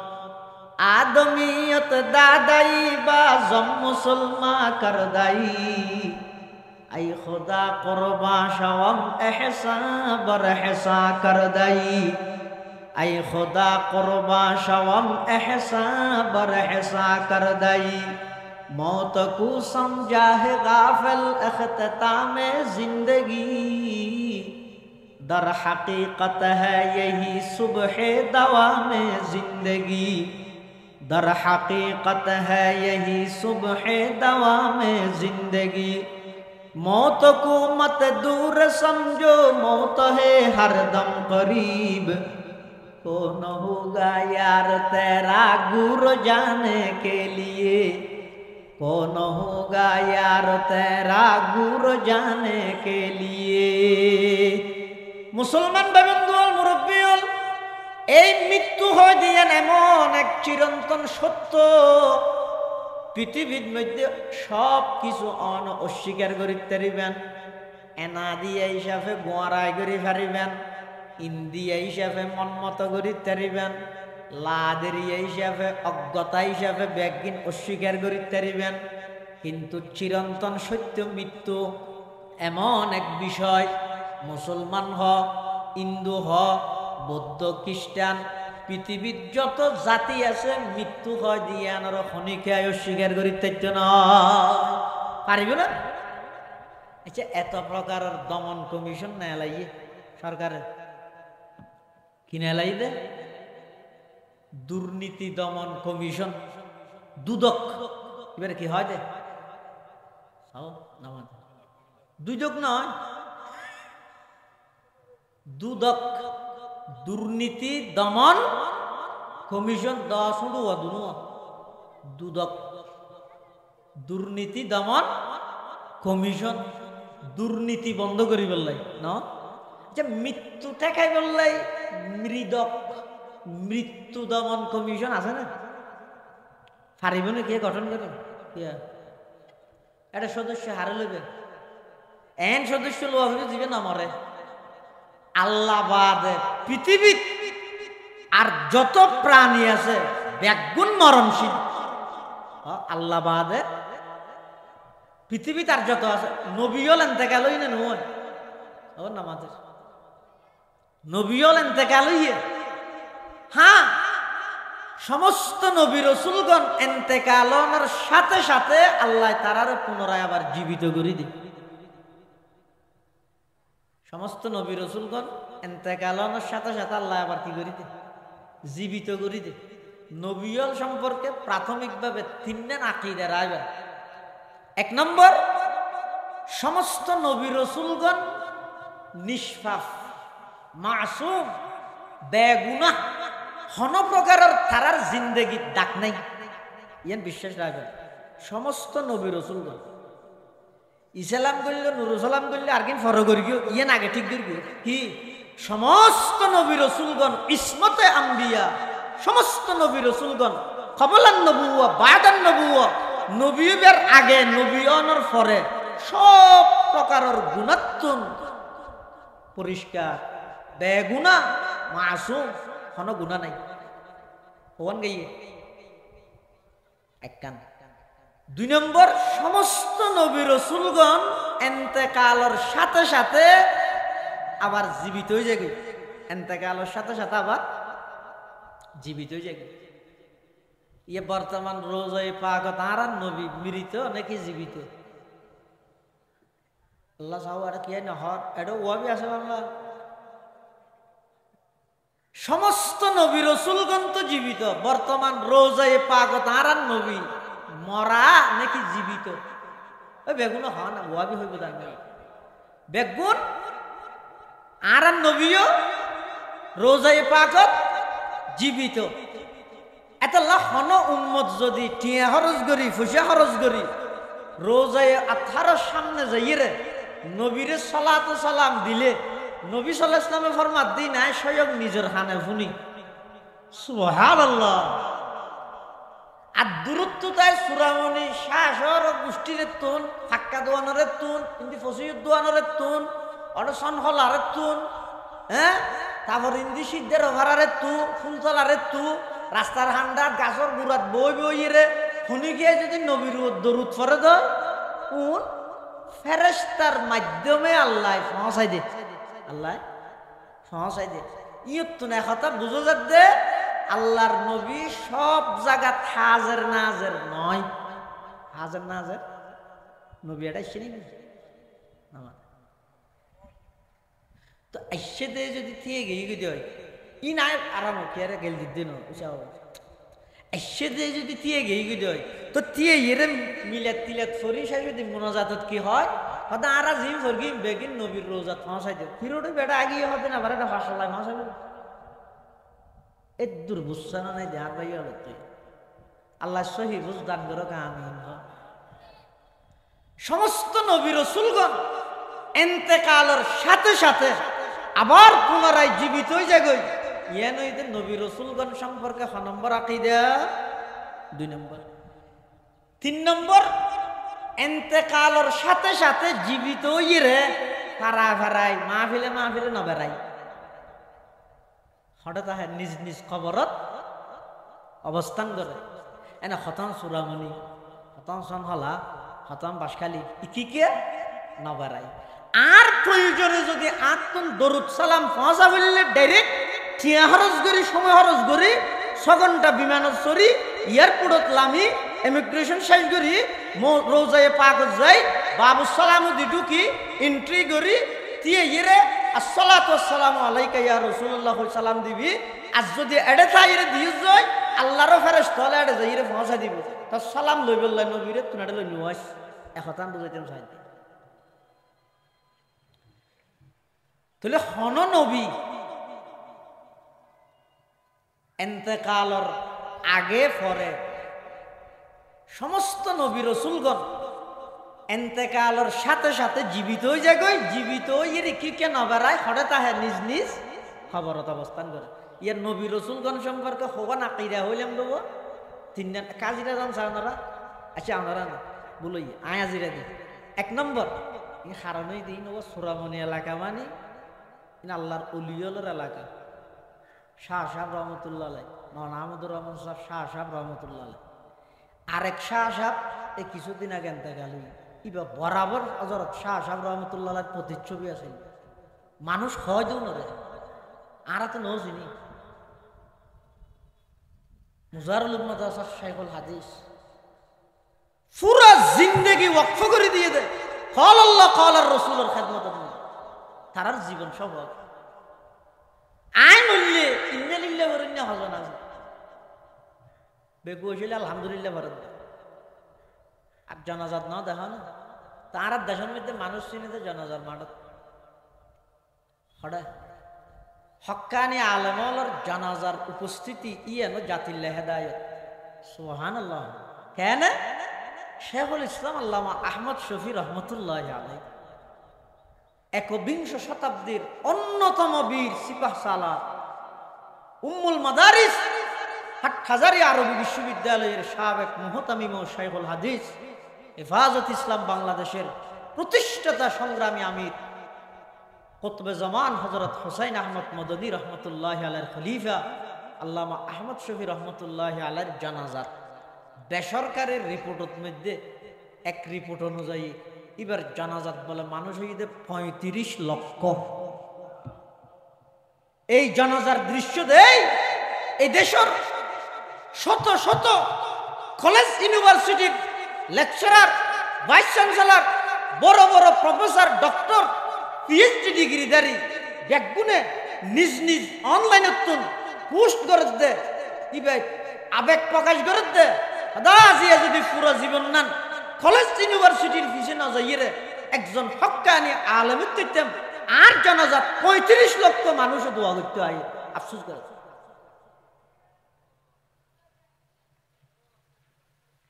আদমিয়ত দাদাই বা জম মুসলমা করদাই, আই খুদা করবা শওম এহসা বর এহসা করদাই, আই খুদা করবা শওম এহসা বর এহসা করদাই, मौत को समझा है गाफिल अख्ताम जिंदगी, दर हकीकत है यही सुबह दवा में जिंदगी, दर हकीकत है यही सुबह दवा में जिंदगी, मौत को मत दूर समझो मौत है हर दम करीब, कौन होगा यार तेरा गुर जाने के लिए, कौन होगा यार तेरा गुर जाने के लिए। मुसलमान बंधुल मुरब्बी এই মৃত্যু হয় দিয়েন এমন এক চিরন্তন সত্য, পৃথিবীর মধ্যে সব কিছু অস্বীকার করিতে পারিবেন, এনা দিয়ে হিসাবে গোয়ারাই করি পারিবেন, ইন্দিয়া হিসাবে মনমত করিতে পারিবেন, লাদেরিয়া হিসাবে অজ্ঞতা হিসাবে ব্যাগিন অস্বীকার করিতে পারিবেন, কিন্তু চিরন্তন সত্য মৃত্যু এমন এক বিষয়, মুসলমান হ হিন্দু হ বৌদ্ধ খ্রিস্টান পৃথিবীর যত জাতি আছে মৃত্যু হয় দিয়ে আনার খনিকায় অস্বীকার করিতে পারিব না। আচ্ছা এত প্রকারের দমন কমিশন না এলাইয়ে সরকারের কিনে এলাই দে, দুর্নীতি দমন কমিশন দুদক, এবারে কি হয় দে দুদক নয় দুদক, দুর্নীতি দমন কমিশন দুদক, দুর্নীতি দমন কমিশন, দুর্নীতি বন্ধ করি বললাই না, যে মৃত্যু ঠেকাই বললাই মৃদক, মৃত্যু দমন কমিশন আছে না, পারিব না কে গঠন করে এটা সদস্য হারে লইবে, এন সদস্য লোয়া হইলে দিবে না মরে, আল্লাহ বাদে পৃথিবীর আর যত প্রাণী আছে ব্যাগুণ মরণশীল। আল্লাহ বাদে পৃথিবীতে আর যত আছে নবীল এন্তেকালই না নয় ও নামাজের নবীল এন্তেকালই। হ্যাঁ, সমস্ত নবী রসুলগণ এন্তেকালনের সাথে সাথে আল্লাহ তারার পুনরায় আবার জীবিত করে দিই। সমস্ত নবী রসুলগণ এন্তেকালনের সাথে সাথে আল্লাহ আবার কি করি দে? জীবিত করি দে। নবীল সম্পর্কে প্রাথমিকভাবে তিনটা আকীদা রাখবে। এক নম্বর, সমস্ত নবী রসুলগণ নিষ্পাপ, মাসুম, বেগুনাহ, হন প্রকারের তারার জিন্দেগি দাগ নাই, ইয়ান বিশ্বাস রাখবে। সমস্ত নবী রসুলগণ ইসলাম করলে নুরুসালাম করলে আর কিন ফর করি গিয়ে ইয়ান আগে ঠিক করি কি সমস্ত নবী রসুলগণ ইসমতে আম্বিয়া, সমস্ত নবী রসুলগণ কবলান নবুয়া বাদান নবুয়া, নবীদের আগে নবীনের পরে সব প্রকারের গুণাত্মন পরিষ্কার, বেগুনা, মাসুম, কোনো গুণা নাই। হন গাইয়ে এক কান। দুই নম্বর, সমস্ত নবী রসুলগণ এন্তেকালের সাথে সাথে আবার জীবিত হয়ে যাবে। এন্তেকালের সাথে সাথে আবার জীবিত হয়ে যাবে। ইয়ে বর্তমান রোজায় পাক তাঁরা নবী মৃত নাকি জীবিত? আল্লাহ সাহু আর কি না হর এটা ওয়াবি আছে বাংলা। সমস্ত নবী রসুলগণ তো জীবিত, বর্তমান রোজায় পাক তাঁরা নবী মরা নাকি জীবিত? ওই বেগুন হ না ওয়াবি হইব দাঁড়িয়ে বেগুন আর নবীও রোজায় পাকত জীবিত। এত হন উম্মত যদি টিয়া খরচ করি ফুসা খরচ করি রোজায় 18 সামনে যাইয়ে নবীরে সালাত সালাম দিলে নবী সাল্লাল্লাহু আলাইহি ওয়াসাল্লামের ফরমাত দি নাই স্বয়ং নিজের হানে শুনি সুবহানাল্লাহ। আর দূরত্ব তাই সুরামণি শাসর গোষ্ঠীর তুন ফাক্কা দোয়ানের তুন ইন্দি ফসিয়ত দোয়ানের তুন অনশন হলারের তুন, হ্যাঁ, তারপর ইন্দি সিদ্ধের ওভারারে তু ফুলতলারে তু রাস্তার হান্ডার গাছর গুড়াত বই বইরে শুনি গিয়ে যদি নবীর দরুদ ফরে দেয় কোন ফেরেশতার মাধ্যমে আল্লাহ পৌঁছাই দে, আল্লাহ পৌঁছাই দে। ইয়ত তো না কথা বুঝো যাচ্ছে আল্লাহর নবী সব জায়গাত হাজের নাজের নয়। হাজের নাজের নবী এটাই চিনি না তো এসে দিয়ে যদি থিয়ে গিয়ে গিয়ে হয় ই নাই আরাম কেয়ারে গেল দিতে নসাও এসে দিয়ে যদি থিয়ে গিয়ে গিয়ে হয় তো থিয়ে এরে মিলাত তিলাত ফরি সাই যদি মোনাজাতত কি হয় হয়তো আর জিম ফরগি বেগিন নবীর রোজাত পৌঁছাই দে ফিরোটে বেটা আগিয়ে হবে না বারে ফাঁসাল্লাহ পৌঁছাবে এ দুর্বুসানা নাই দেহার ভাই হলো তুই আল্লাহ সহি বুঝ দান করো আমিন। সমস্ত নবী রাসূলগণ ইন্তেকালের সাথে সাথে আবার পুনরায় জীবিত হয়ে যায়। ইয়ান হইতে নবী রাসূলগণ সম্পর্কে 6 নম্বর আকীদা। 2 নম্বর 3 নম্বর ইন্তেকালের সাথে সাথে জীবিত হইয়ে রে ফারা ফারাই মাহফিলে মাহফিলে না বেড়াই হঠাৎ আহে নিজ নিজ খবরত অবস্থান করে এনে খতম সুরামণি খতম সনহলা খতম বাসখালী ইকিকে না বেড়াই। আর প্রয়োজনে যদি আত্মন দরুদ সালাম পৌঁছা বললে ডাইরেক্ট টিয়া খরচ করি সময় খরচ করি 6 ঘন্টা বিমানত চড়ি এয়ারপোর্টত লামি ইমিগ্রেশন শেষ করি রোজায় পাকত যাই বাবু সালামু দি ঢুকি এন্ট্রি করি দিয়ে ইয়ে আসসালাতু ওয়াসসালামু আলাইকা ইয়া রাসূলুল্লাহ সালাম দিবি। আর যদি এড়ে তাইরে দিয়ে যায় আল্লাহর ফেরেশতা হলে এড়ে যাইরে পৌঁছা দিব তো সালাম লই বললাই নবীরে তুই লই নিওয়াস একতান বুঝাইতেন চাই তাহলে হন নবী ইন্তেকালের আগে পরে সমস্ত নবী রাসূলগণ ইন্তেকালের সাথে সাথে জীবিত হয়ে যায়। জীবিত হয়ে কি কেন বেড়ায় হঠাৎ আহে নিজ নিজ খবরত অবস্থান করে। ইয়ার নবী রাসূলগণ সম্পর্কে হবা না কইরা হইলাম দেবো 3 দিন কাজিরা জানছে আপনারা? আচ্ছা আপনারা না বলই আয়াজিরা দিই 1 নম্বর কারণই দিই নেব সুরামণি এলাকা মানে আল্লাহর অলিয়লের এলাকা শাহ সাহেব রহমতুল্লাহ আলাই, মৌলানা আহমদুর রহমান সাহেব শাহ সাহেব রহমতুল্লাহ আলাই। আরেক শাহ সাহেব এই কিছুদিন আগে এনতে গেল, ইবা বরাবর হযরত শাহ সাহেব রহমতুল্লাহ আলাইর প্রতিচ্ছবি আছে। মানুষ হয় দেও নরে আর তো নো চিনি মুজারুল মাদ্রাসা শাইখুল হাদিস পুরা জিন্দেগি ওয়াকফ করে দিয়ে দেয় কল আল্লাহ কল আর রসুলের খেদমত। তারার জীবন সব আই মূল্যে ইন্নালিল্লাহ বরণ্য হজন আছে বেকু হয়েছিল আলহামদুলিল্লাহ বরণ। আর জনাজাত না দেখা না তার দেশের মধ্যে মানুষ চিনিতে জনাজার মাঠত হঠাৎ হক্কানি আলেমর জানাজার উপস্থিতি ইয়েন জাতিল্লাহ হেদায়ত সুবহানাল্লাহ। কেন শেখুল ইসলাম আল্লামা আহমদ শফি রহমতুল্লাহ আলাই একবিংশ শতাব্দীর অন্যতম বীর সিপাহ সালার উম্মুল মাদারিস হাটহাজারী আরবি বিশ্ববিদ্যালয়ের সাবেক মুহতামিম ও শাইখুল হাদিস হেফাজত ইসলাম বাংলাদেশের প্রতিষ্ঠাতা সংগ্রামী আমির কুতবে জামান হযরত হুসাইন আহমদ মদনী রহমতুল্লাহ আলাইহির খলিফা আল্লামা আহমদ শফি রহমতুল্লাহ আলাইহির জানাজার বেসরকারের রিপোর্টের মধ্যে এক রিপোর্ট অনুযায়ী এবার জানাজাত বলে মানুষ হইতে ৩৫ লক্ষ। এই জানাজার দৃশ্য দেই এই দেশের শত শত কলেজ ইউনিভার্সিটির লেকচারার ভাইস চ্যান্সেলর বড় বড় প্রফেসর ডক্টর পিএইচডি ডিগ্রিধারী ব্যাগুনে নিজ নিজ অনলাইন পোস্ট করে দে ইবে আবেগ প্রকাশ করে দে দাদা জিয়া যদি পুরো জীবন নান কলেজ ইউনিভার্সিটির পিছনে না যাইয়ে একজন হক্কানি আলেমের দিতাম আর জানাজাত ৩৫ লক্ষ মানুষ দোয়া করতে আই আফসোস করে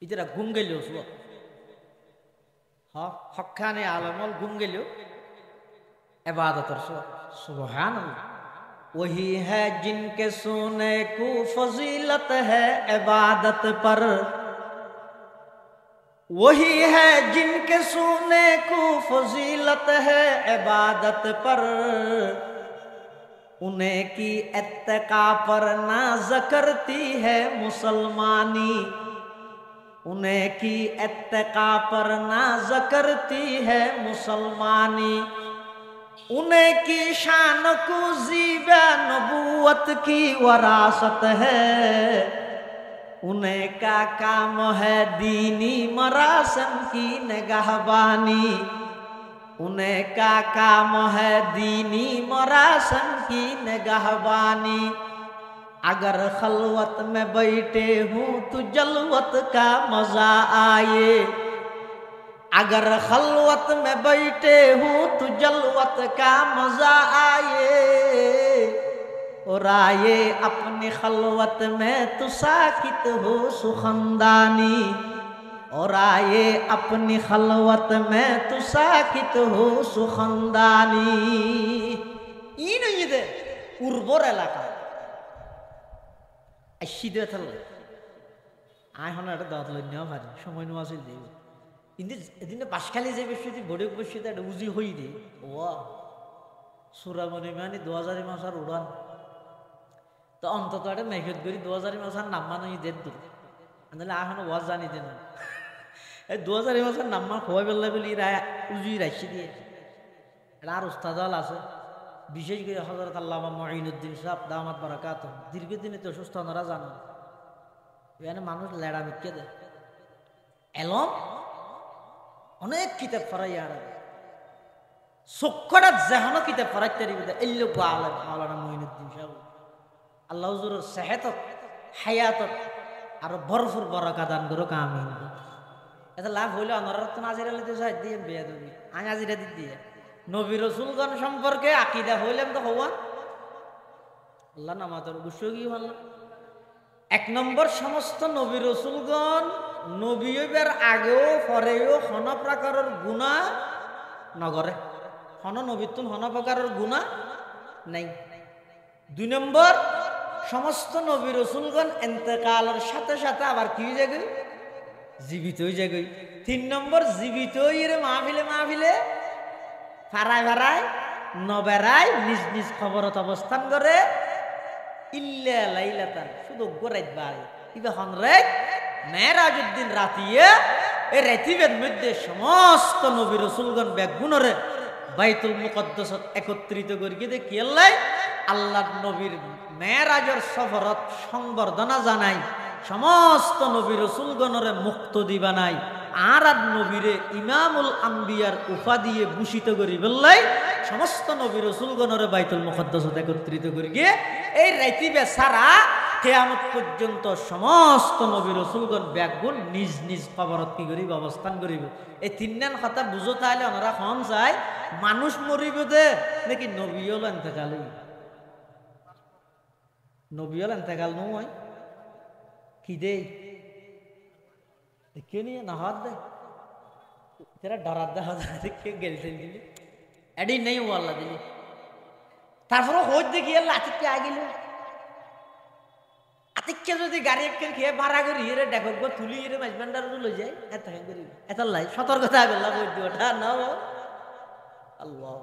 ইতারা ঘুম গেলেও হক্কানি আলেমল ঘুম গেলেও इबादत सुभान अल्लाह वही है जिनके सोने को फजीलत है इबादत पर, वही है जिनके सोने को फजीलत है इबादत पर, उन्हें की इत्तका पर नाज करती है मुसलमानी, उन्हें की इत्तका पर नाज करती है मुसलमानी, उन्हें की शान को ज़ीबा नबूवत की वरासत है, उन्हें का काम है दीनी मरासम की निगाहबानी, उन्हें का काम है दीनी मरासम की निगाहबानी, अगर खलवत में बैठे हूँ तो जलवत का मजा आए, अगर खलवत में बैठे हूँ तो जलवत का मजा आए, और आए अपनी खलवत में तो साकित हो सुखंदानी, और आए अपनी खलवत में तो साकित हो सुखंदानी। ই নইদে উর্বর এলাকা আইসিদে থাকলে আয় হন একটা দাঁত লইনেও পারে সময় নেওয়া ছিল দেব কিন্তু এদিনে বাসখালি যে বসে বড় বসে একটা উজি হই দে ও সুরামণি মানে 2000 মাসার উড়ান তো অন্তত একটা মেঘত করি 2000 মাসার নাম্মানো ঈদের দূর আনলে এখন ওয়াজ জানি দেন এই 2000 মাসার নাম্মা খোয়াই বেলা বলি উজি রাখি দিয়ে এটা আর উস্তাদ আছে বিশেষ করে হযরত আল্লামা মুঈনুদ্দিন সাহেব দামাত বারাকাতুহু দীর্ঘদিনে তো অসুস্থ ওনারা জানেন এখানে মানুষ লেড়া মিটকে দেয় এলম অনেক কিতাব পড়াই আর চক্ষুটা যেহনো কিতাব পড়াইতে দিবে এল্লো আলেম মাওলানা মুঈনুদ্দিন সাহেব আল্লাহ হুজুরের সেহতত হায়াতত আর ভরপুর বরকত দান করুক আমিন। এটা লাভ হইলে ওনারা তো নাজিরা লইতে চাই দিয়ে বিয়া দিবি আই নাজিরা দিয়ে নবী রাসূলগণ সম্পর্কে আকীদা হইলাম তো হওয়া আল্লাহ নামাতের অবশ্যই কি ভালো। এক নম্বর সমস্ত নবী রাসূলগণ নবী হইবার আগেও পরেও কোন প্রকারের গুনাহ নগরে কোন নবীতুন কোন প্রকারের গুনাহ নাই। দুই নম্বর সমস্ত নবী রাসূলগণ ইন্তেকালের সাথে সাথে আবার কি হয়ে যায় জীবিত হয়ে যায়। তিন নম্বর জীবিত হইরে মাহফিলে মাহফিলে ফারায় ফারায় নবেরাই নিজ নিজ খবরত অবস্থান করে ইল্লা লাইলাতান শুধু গোরাইত বাই ইবে হনরে মেরাজউদ্দিন রাতিয়া এই রাতিবের মধ্যে সমস্ত নবী রাসূলগণ বেগুনরে বাইতুল মুকদ্দাসত একত্রিত করি গিয়ে দেখি আল্লাহর নবীর মেরাজের সফরত সংবর্ধনা জানাই সমস্ত নবী রাসূলগণরে মুক্তি বানাই আর নবীরে ইমামুল আম্বিয়ার উপাধি ভূষিত করি বললাই সমস্ত নবী রাসূলগণরে বাইতুল মুকদ্দাসত একত্রিত করি গিয়ে এই রাতিবে সারা কিয়ামত পর্যন্ত সমস্ত নবী রাসূলগণ ব্যাগুন নিজ নিজ কবরত কি করিব অবস্থান করিব এই তিনজন কথা বুঝো তাহলে ওনারা কম চায় মানুষ মরিব দে নাকি নবী হল ইন্তেকাল নবী হল ইন্তেকাল নয় কি দে দেখে নিয়ে না হাত দে তেরা ডরার দে হাত দেখে গেলতে দিলি এডি নেই ও আল্লাহ দিলি তারপরে হোজ দেখি আল্লাহ আতিককে আগিল আতিককে যদি গাড়ি এককে খেয়ে ভাড়া করি রে দেখো গো তুলি রে মাঝবান্ডার লই যায় এত করি এত লাই সতর্কতা বললাম ওই ওটা না আল্লাহ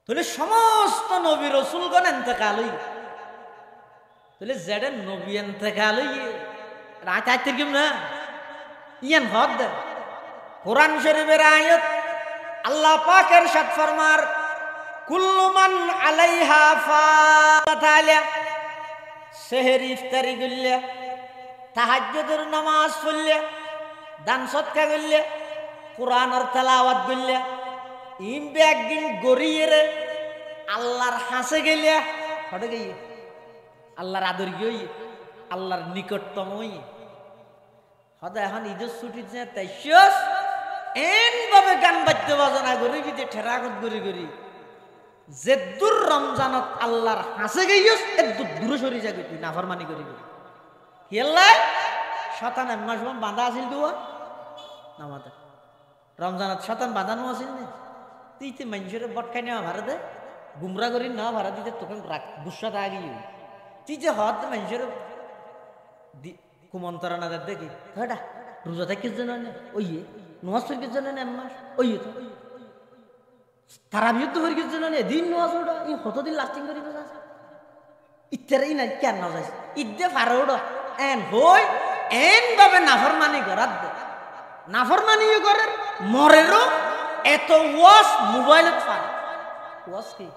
তাহলে সমস্ত নবী রাসূলগণ ইন্তেকাল হই তাহলে যেটা নবী ইন্তেকাল হই রাত আইতে কিম না ইয়ান হদ কোরআন শরীফের আয়াত আল্লাহ পাক ইরশাদ ফরমার কুল্লু মান আলাইহা ফাতালা সেহরি ইফতারি করলে তাহাজ্জুদের নামাজ পড়লে দান সদকা করলে কোরআনের তেলাওয়াত করলে ইমবে একদিন গড়িয়ে রে আল্লাহর হাসে গেলে হটে গিয়ে আল্লাহর আদর গিয়ে আল্লাহর নিকটতম হদা এখন ঈদের ছুটির যে তাইশস এনভাবে গান বাদ্য বাজনা করি বিদে ঠেরাগত গড়ি গড়ি যে দূর রমজানত আল্লাহর হাসে গিয়েস একদম দূরে সরি যাবি তুই নাফরমানি করিবি হিয়াল্লাই শতান মাস বাঁধা আছিল দুয়া নামাতে রমজানত শতান বাঁধানো আছিল না তুই তো মানুষের বটকাই নেওয়া ভাড়া দে গুমরা করি নেওয়া ভাড়া দিতে তখন রাখ গুসাটা আগিয়ে তুই যে হদ মানুষের কুমন্তরণা দেখ দেখি হ্যাঁ রোজা থাকিস জন্য ওই নামাজ পড়িস জন্য না মাস ওই তো তারাবিও তো পড়িস জন্য দিন নামাজ ওটা এই কতদিন লাস্টিং করি ইত্যাদি না কেন না যাইস ইদে ফারো ওটা এন হই এন ভাবে নাফরমানি করার দে নাফরমানিও করে মরেরও এত ওয়াশ মোবাইলত পায় ওয়াশ কি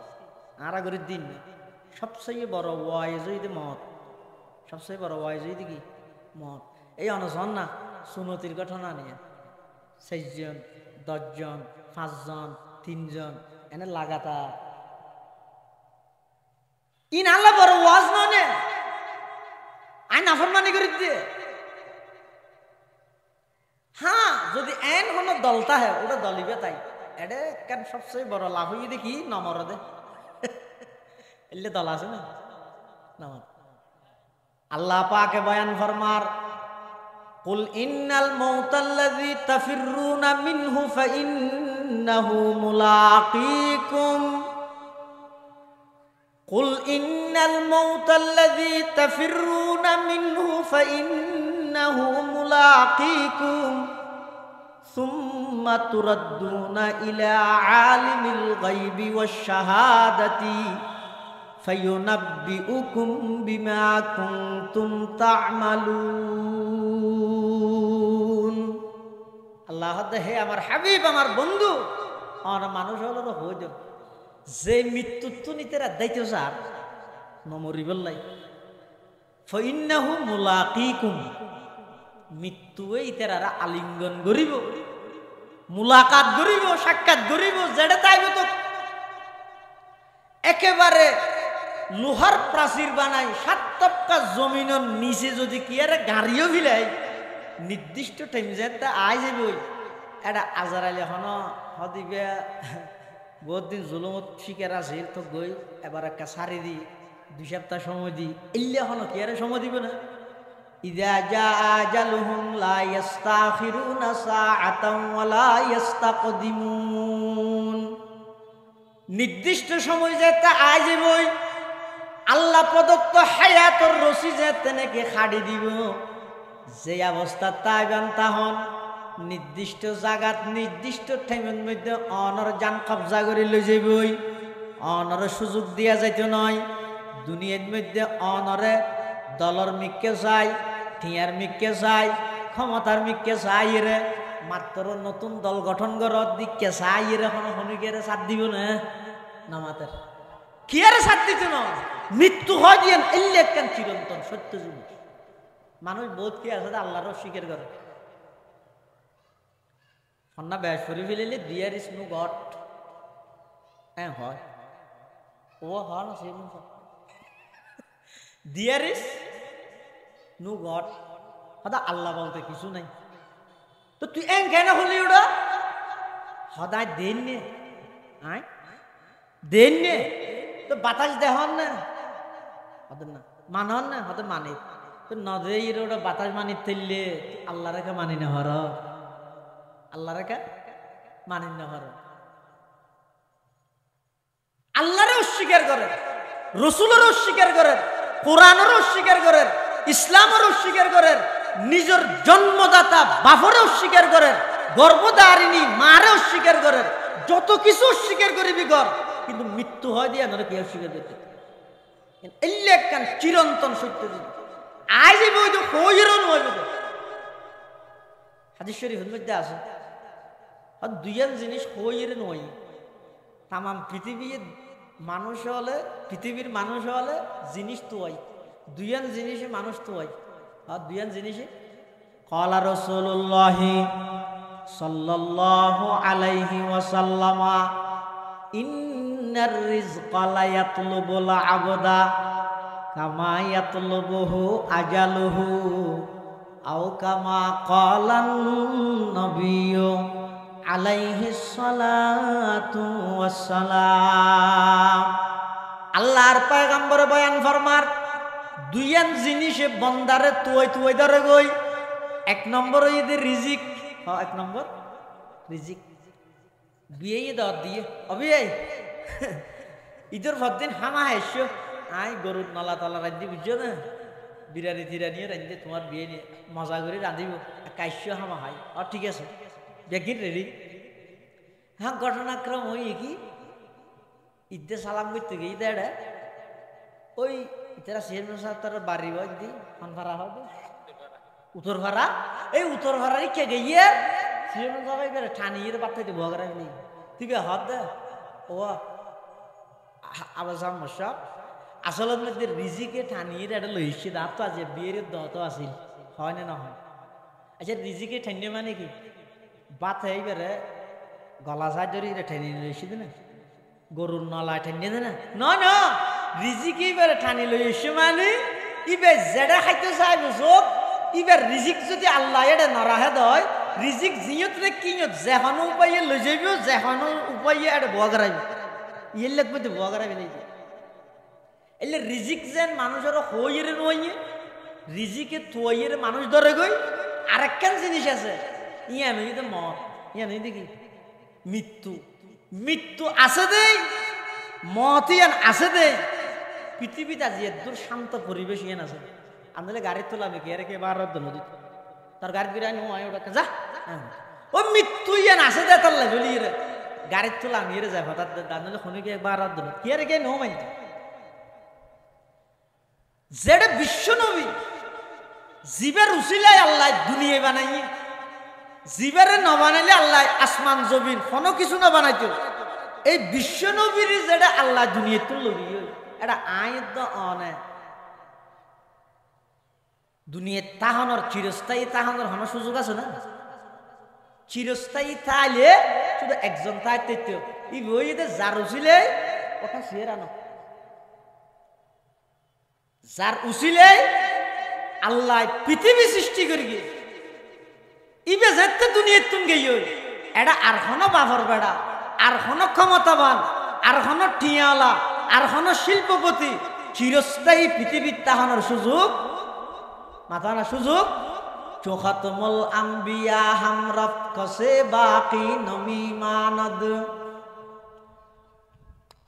আর আগের দিন সবচেয়ে বড় ওয়াইজ হইতে মত সবচেয়ে বড় ওয়াইজ হইতে কি মত এই অনশন না সুনতির ঘটনা নিয়ে 6 জন 10 জন 5 জন 3 জন এনে লাগাতার ইন আল্লাহ বড় ওয়াজ ননে আই নাফরমানি করি দিয়ে হ্যাঁ যদি এন কোন দলতা হয় ওটা দলিবে তাই এটা কেন সবচেয়ে বড় লাভ হয়ে দেখি নমর দে এলে দল আছে না নমর আল্লাহ পাকে বয়ান ফরমার কুল ইন্নাল মাউতাল্লাযী তাফিররুনা মিনহু ফাইন্নাহু মুলাকীকুম কুল ইন্নাল মাউতাল্লাযী তাফিররুনা মিনহু ফাইন্নাহু মুলাকীকুম সুম্মা তুরাদ্দুনা ইলা আলিমিল গায়বি ওয়াশ শাহাদাতি ফায়ুনাব্বিউকুম বিমা কুনতুম তা'মালুন আল্লাহ হে আমার হাবিব আমার বন্ধু আমার মানুষ হলো হইজ যে মৃত্যুত্ব নিতেরা দাইতে স্যার নমরি বললাই ফাইন্নাহু মুলাকীকুম মৃত্যুয়ে ইতেরারা আলিঙ্গন করিব মুলাকাত করিব সাক্ষাৎ করিব যেটা তাইব তো একেবারে লোহার প্রাচীর বানাই 7 তপকা জমিনের নিচে যদি কি আরে গাড়িও ভিলাই নির্দিষ্ট টাইম যেটা আই যাবই এটা আজারাইলে এখন হদিবে বহুত দিন জুলুমত শিকার আছে তো গই এবার একটা সারি দি 2 সপ্তাহ সময় দি এলে এখন কি আরে সময় দিবে না ইযা জা আজালুহুম লা ইস্তাখিরুনা সাআতান ওয়া লা ইস্তাকদিমুন নির্দিষ্ট সময় যেটা আই যাবই আল্লাহ প্রদত্ত হায়াতর রশি যেতে নাকি খাড়ি দিব যে অবস্থা তাইবান তাহন নির্দিষ্ট জায়গাত নির্দিষ্ট টাইমের মধ্যে অনর জান কবজা করে লই যাইবই অনরে সুযোগ দিয়া যাইতো নয় দুনিয়ার মধ্যে অনরে দলর মিককে চাই টিয়ার মিককে চাই ক্ষমতার মিককে চাই রে মাত্র নতুন দল গঠন করার দিককে চাই রে হনুকের সাথ দিব না নামাতের কি আর সাথ দিত না মৃত্যু হয় দিয়ে এলে একখান চিরন্তন সত্য জিনিস মানুষ বোধ কি আছে আল্লাহর অস্বীকার করে না ব্যাস সরি ফেলিলে দিয়ার ইস নো গড হ্যাঁ হয় ও হয় না সেরকম দিয়ার ইস নো গড হদা আল্লাহ বলতে কিছু নাই তো তুই এন কেন হলি ওটা সদায় দেন নে আয় দেন নে তো বাতাস দেহন না হদের না মানন না হতে মানে তো নদে ওটা বাতাস মানি তেললে আল্লাহ রেখে মানি না হর আল্লাহ রেখে মানি না হর আল্লাহরে অস্বীকার করেন রসুলের অস্বীকার করেন কোরআনের অস্বীকার করেন ইসলামের অস্বীকার করেন নিজের জন্মদাতা বাপরে অস্বীকার করেন গর্ভধারিণী মারে অস্বীকার করেন যত কিছু অস্বীকার করিবি কর কিন্তু মৃত্যু হয় দিয়ে না কে অস্বীকার করতে এলাকান চিরন্তন সত্য আজ এই বই তো হইরও নয় হাদিস শরীফের মধ্যে আছে দুইয়ান জিনিস হইরে নয় তাম পৃথিবীর মানুষ হলে পৃথিবীর মানুষ হলে জিনিস তো হয় দুইয়ান জিনিসে মানুষ তো হয় আর দুইয়ান জিনিসে ক্বালা রাসূলুল্লাহ সাল্লাল্লাহু আলাইহি ওয়াসাল্লামা ইন্নার রিজকা লা ইয়াতলুবুল আবদা কামা ইয়াতলুবুহু আজালুহু আও কামা ক্বালান নবিয়্যু আলাইহিস সালাতু ওয়াসসালাম আল্লাহর পয়গম্বর বয়ান ফরমার দুইয়ান জিনিসে বন্দারে তুই ধরে গই এক নম্বর ঈদের রিজিক হ্যাঁ এক নম্বর রিজিক বিয়ে দাওয়াত দিয়ে অবিয়ে ঈদের পরদিন হামা হাইছো আই গরুর নলা তলা রান্ধি বুঝছো না বিরিয়ানি তিরানিও রান্ধে তোমার বিয়ে নিয়ে মজা করে রাঁধিব কাইশ্য হামা হাই আর ঠিক আছে দেখি রেডি হ্যাঁ ঘটনাক্রম ওই কি ঈদে সালাম করতে গিয়ে দেড়ে ওই ইতারা চেয়ারম্যান সাহেব তার বাড়ি দি ফোন ভাড়া হবে উত্তর ভাড়া এই উত্তর ভাড়ারই কে গিয়ে চেয়ারম্যান সাহেব এবারে ঠানিয়ে বাচ্চাটি ভগরা নেই ঠিক আছে হাত দে ও আবার মশাব আসলের মধ্যে রিজিকে ঠানিয়ে এটা লইছি দাঁত তো আছে বিয়ের দত আসিল হয় না হয় আচ্ছা রিজিকে ঠান্ডে মানে কি বাত এইবারে গলা সাজ ধরে ঠানিয়ে লইছি না গরুর নলা ঠান্ডে দে না ন রিজিকে এবারে ঠানি লইছি মানে ইবে যেটা খাইতে চাইব চোখ এবার রিজিক যদি আল্লাহ এটা নরাহে দেয় রিজিক জিয়ত রে কিয়ত যেখানো উপায়ে লই যাইব যেখানো উপায়ে এটা বগরাইব ইয়ের লাগবে তো বগরাইবে নাই এলে রিজিক যেন মানুষের হইয়ের নইয়ে রিজিকে থইয়ের মানুষ ধরে গই আরেকখান জিনিস আছে ইয়া নই তো মত ইয়া নই দেখি মৃত্যু মৃত্যু আছে দেই মত ইয়ান আছে দেই পৃথিবীতে আজ এদূর শান্ত পরিবেশ ইয়ান আছে আমাদের গাড়ি তোলাবে কি আরে কে বারত নদী তোর গাড়ি ফিরে আনি হয় ওটা যা ও মৃত্যু ইয়ান আছে দে তোর লাগে রে গাড়ি তোলা আমি রে যায় হঠাৎ দাঁড়ালে খনিকে একবার রাত দিল কি আরে কে নো মাইতে যেটা বিশ্ব নবী জীবের উসিলায় আল্লাহ দুনিয়া বানাইয়ে জীবের ন বানাইলে আল্লাহ আসমান জমিন কোনো কিছু না বানাইতো এই বিশ্ব নবীর যেটা আল্লাহ দুনিয়া তুলল এটা আইন অনে দুনিয়া তাহানোর চিরস্থায়ী তাহানোর হন সুযোগ আছে না চিরস্থায়ী তাইলে শুধু একজন তাইতে ই বইতে যার উসিলে ওটা সিয়ে আনো যার উসিলে আল্লাহ পৃথিবী সৃষ্টি করি গিয়ে ইবে যেতে দুনিয়ার তুন গেই এটা আর কোনো বাফর বেড়া আর কোনো ক্ষমতাবান আর কোনো টিয়ালা আর কোনো শিল্পপতি চিরস্থায়ী পৃথিবীর তাহানোর সুযোগ মাথা না সুযোগ চোখাতমল আম্বিয়া হামরত কসে বাকি নমি মানদ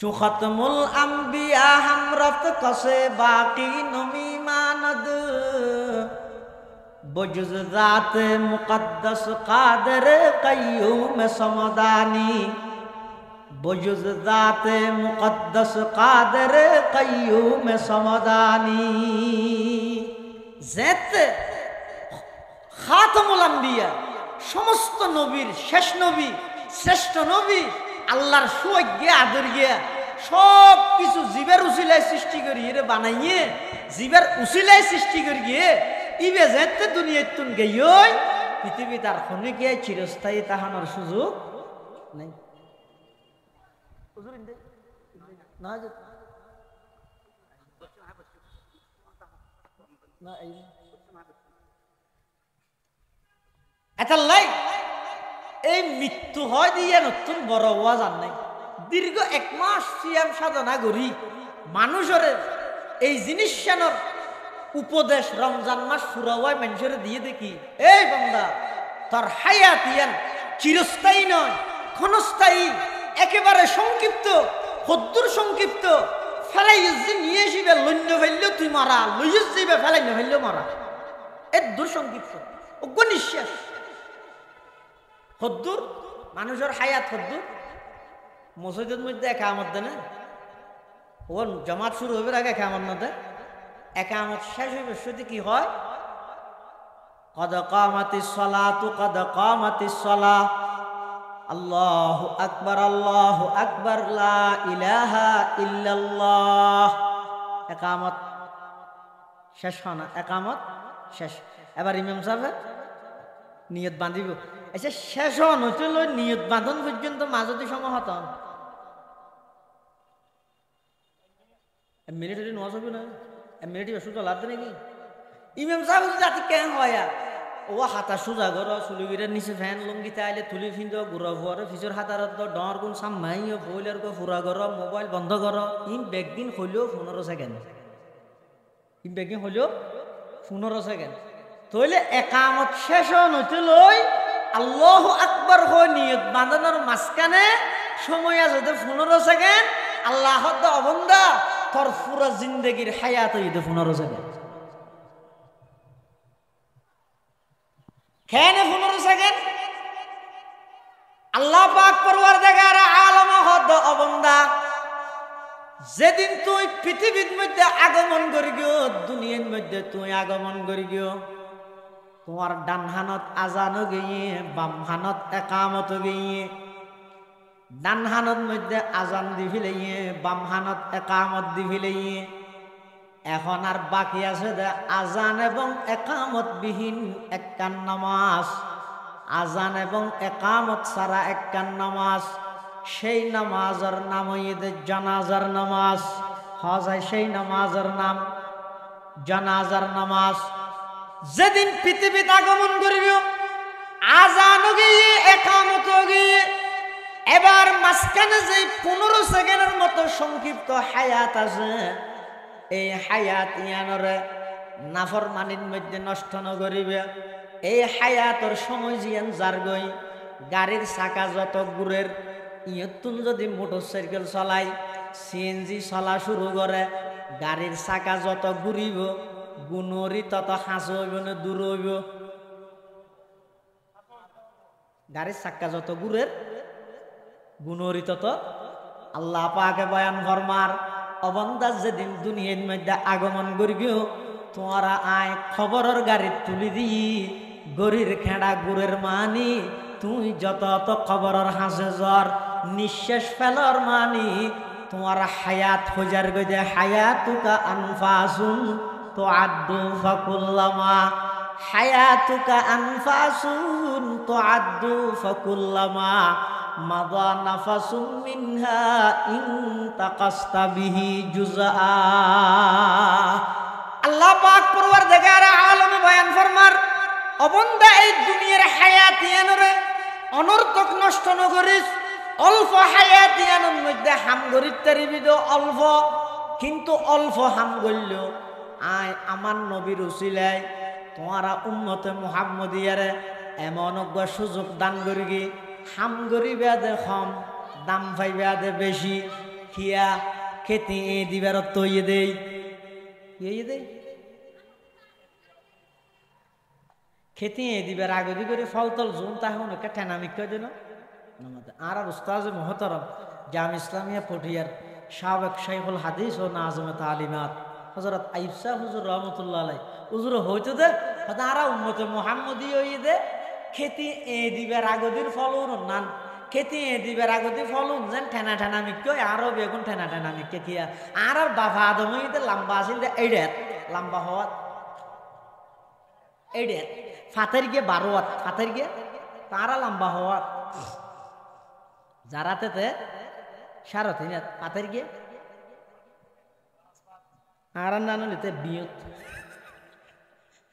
চোখাতমুল আম্বিয়া হামরত কসে বাকি নমি মানদ বজুজাত মুকদ্দাস কাদের কাইয়ুম সমদানি বজুজাত মুকদ্দাস কাদের কাইয়ুম সমদানি যেত খাতামুল আম্বিয়া সমস্ত নবীর শেষ নবী শ্রেষ্ঠ নবী আল্লাহর সুয়োগ্য আদর গিয়া সব কিছু জীবের উসিলায় সৃষ্টি করি এর বানাইয়ে জীবের উসিলায় সৃষ্টি করি গিয়ে ইবে যেতে দুনিয়ায় তুন গেই পৃথিবী তার ক্ষণিকে চিরস্থায়ী তাহানোর সুযোগ নাই। এই মৃত্যু হয় দিয়ে নতুন বড় হওয়া জান নাই দীর্ঘ 1 মাস সিয়াম সাধনা করি মানুষের এই জিনিস উপদেশ রমজান মাস ফুরাওয়ায় মানুষের দিয়ে দেখি এই বান্দা তোর হায়াত ইয়ান চিরস্থায়ী নয় ক্ষণস্থায়ী একেবারে সংক্ষিপ্ত হদ্দুর সংক্ষিপ্ত ফেলাই নিয়ে আসিবে লন্য ফেললেও তুই মারা লইস যাইবে ফেলাই না ফেললেও মারা এর দূর সংক্ষিপ্ত অজ্ঞ নিঃশ্বাস হদ্দুর মানুষের হায়াত হদ্দুর মসজিদের মধ্যে একামত দেয় না ও জমাত শুরু হবে আগে একামত না দেয় একামত শেষ হইবে শুধু কি হয় কদ কামাতিস সালাতু কদ কামাতিস সালাহ আল্লাহু আকবার লা ইলাহা ইল্লাল্লাহ একামত শেষ হয় না একামত শেষ এবার ইমাম সাহেব নিয়ত বাঁধিব আচ্ছা শেষ হন হইতে লই নিয়ত বাঁধন পর্যন্ত মাজতি সময় হতন মিলিটারি নোয়াজ হবে না মিলিটারি সুযোগ লাভ নাকি ইমাম সাহেব জাতি কেন হয় ও হাতা সোজা ঘর চুলিগিরের নিচে ফ্যান লঙ্গিতে আইলে তুলি ফিন্দ গুড়া ফুয়ারে ফিচর হাতারত ডর গুণ সামাই বইলের ফুরা ঘর মোবাইল বন্ধ কর ইম বেগদিন হইলেও 15 সেকেন্ড ইম বেগদিন হইলেও 15 সেকেন্ড তইলে একামত শেষ নইতে লই আল্লাহু আকবার হয় নিয়ত বাঁধানোর মাঝখানে সময় আছে 15 সেকেন্ড আল্লাহ অবন্দা তোর পুরা জিন্দগির হায়াত হইতে 15 সেকেন্ড কেন 15 সেকেন্ড আল্লাহ পাক পরওয়ারদিগার আলম হদ অবন্দা যেদিন তুই পৃথিবীর মধ্যে আগমন করি গিয়ে দুনিয়ার মধ্যে তুই আগমন করি গিয়ে তোমার ডান হানত আজানও গিয়ে বাম হানত একামত গিয়ে ডান হানত মধ্যে আজান দি ফেলাইয়ে বাম হানত একামত দি ফেলাইয়ে এখন আর বাকি আছে আজান এবং একামত বিহীন একখান নামাজ আজান এবং একামত ছাড়া একখান নামাজ সেই নামাজের নাম হইতে জানাজার নামাজ হয় সেই নামাজের নাম জানাজার নামাজ যেদিন পৃথিবীতে আগমন করিব আজানও গিয়ে একামত গিয়ে এবার মাঝখানে যে 15 সেকেন্ডের মতো সংক্ষিপ্ত হায়াত আছে এই হায়াত ইয়ানরে নাফরমানির মধ্যে নষ্ট ন করিবে এই হায়াতর সময় জিয়ান যার গই গাড়ির চাকা যত ঘুরের ইয়তুন যদি মোটরসাইকেল চলাই সিএনজি চলা শুরু করে গাড়ির চাকা যত ঘুরিব গুণরি তত হাঁস হইব না দূর হইব গাড়ির চাকা যত ঘুরের গুণরি তত আল্লাহ পাকে বয়ান ফরমার অবন্দা যেদিন দুনিয়ার মধ্যে আগমন করিও তোমরা আয় খবরের গাড়ি তুলি দি গরির খেড়া গুড়ের মানি তুই যত খবরের হাসে জ্বর নিঃশ্বাস ফেলর মানি তোমার হায়াত হজার গজে হায়াতুকা আনফাসুন তো আদু ফাকুল্লামা হায়াতুকা আনফাসুন তো আদু ফাকুল্লামা মাদা নাফাসুম মিনহা ইন তাকাস্তা বিহি জুজআ আল্লাহ পাক পরওয়ারদিগার আলম বয়ান ফরমার অবন্দা এই দুনিয়ার হায়াতিয়ানরে অনর্থক নষ্ট নগরিস অল্প হায়াতিয়ানের মধ্যে হাম গরিত তারিবিদ অল্প কিন্তু অল্প হাম গল্য আয় আমার নবীর উসিলায় তোমারা উম্মতে মুহাম্মদিয়ারে এমন অজ্ঞ সুযোগ দান করি হাম গরিবে দে কম দাম পাইবে দে বেশি খিয়া খেতে দিবার তৈয়ে দেই খেতে দিবার আগদি করে ফলতল জুন তাহলে একটা ঠেনামিক কয় দিন আর উস্তাজ মহতরম জাম ইসলামিয়া পটিয়ার সাবেক শাইখুল হাদিস ও নাজমে তালিমাত হযরত আইয়ুব শাহ হুজুর রহমাতুল্লাহ আলাইহি হুজুর হইতো দে আরা উম্মতে মুহাম্মদী হই দে খেতে দিবার আগদির ফলন নান খেতে দিবার আগদি ফলন যেন ঠেনা ঠেনা মিক আরো বেগুন ঠেনা ঠেনা মিকে কিয়া আর বাবা আদম হইতে লম্বা আছিল এইডে লম্বা হওয়া এইডে ফাতের গিয়ে 12 হাত ফাতের গিয়ে তারা লম্বা হওয়া যারাতে 3.5 হাত ফাতের গিয়ে আর নানলিতে বিয়ত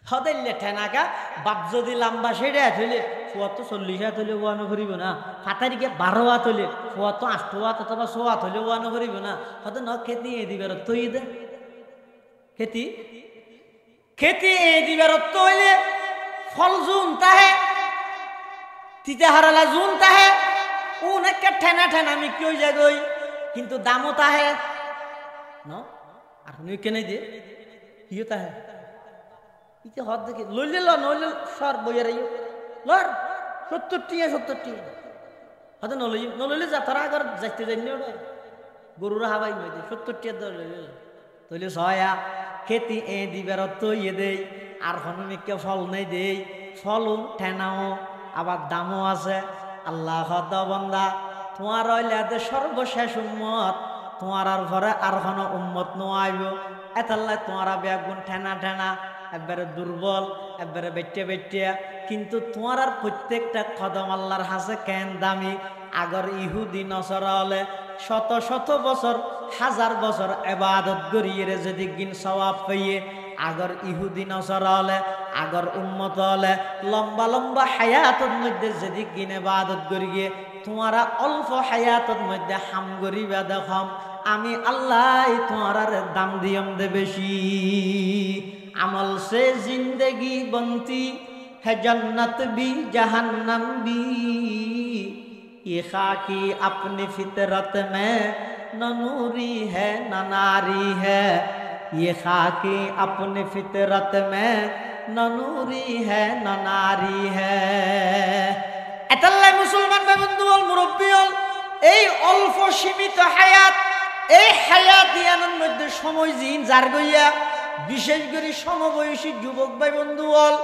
হদেলে ঠেনাকা বাপ যদি লম্বা সেটা হইলে ফুয়া তো 40 হাত হইলে ওয়ানো করিব না ফাতের গিয়ে 12 হাত হইলে ফুয়া তো 8 হাত অথবা 6 হাত হইলে ওয়ানো করিব না হয়তো ন খেতে দিবার তৈ দে খেতি খেতে দিবার তৈলে ফল জুন তাহে তিতে হারালা জুন তাহে উনকে ঠেনা ঠেনা আমি কি হই যাগই কিন্তু দামও তাহে ন আর নুই কেনে দিয়ে ইও তাহে ইতে হদ দেখি লইলে ল নইলে সর বইয়া রাইও লর 70 টিয়া হয়তো নলইলে যা তারা আগর যাইতে যাইনি ওটা গরুরা হাবাই মধ্যে 70 টিয়া লইলে তইলে ছয়া খেতি দিবার তৈয়ে দেই আর হনুমিককে ফল নেই দেই ফলন ঠেনাও আবার দামও আছে আল্লাহ বন্দা তোমার হইলে সর্বশেষ উম্মত তোমার আর ঘরে আর কোনো উম্মত নোয়াইব এতাল্লাই তোমার বেগুন ঠেনা ঠেনা একবারে দুর্বল একবারে বেটে বেটিয়া কিন্তু তোমার আর প্রত্যেকটা কদম আল্লাহর হাসে কেন দামি আগর ইহুদি নসরা হলে শত শত বছর হাজার বছর ইবাদত করিয়ে যদি গিন সওয়াব পেয়ে আগর ইহুদি নসরা হলে আগর উম্মত হলে লম্বা লম্বা হায়াতের মধ্যে যদি গিন ইবাদত করিয়ে তোমারা অল্প হায়াতের মধ্যে হাম করিবা দেখম আমি আল্লাহ তোমার দাম দিয়ম দে বেশি আমল সে জিন্দগি বনতি है जन्नत भी जहन्नम भी ये खाकी अपनी फितरत में न नूरी है न नारी है ये खाकी अपनी फितरत में न नूरी है न नारी है এতাল্লাই মুসলমান বন্ধু বল মুরব্বী হল এই অল্প সীমিত হায়াত এই হায়াতিয়ানের মধ্যে সময় জিন জার গইয়া বিশেষ করে সমবয়সী যুবক ভাই বন্ধু হল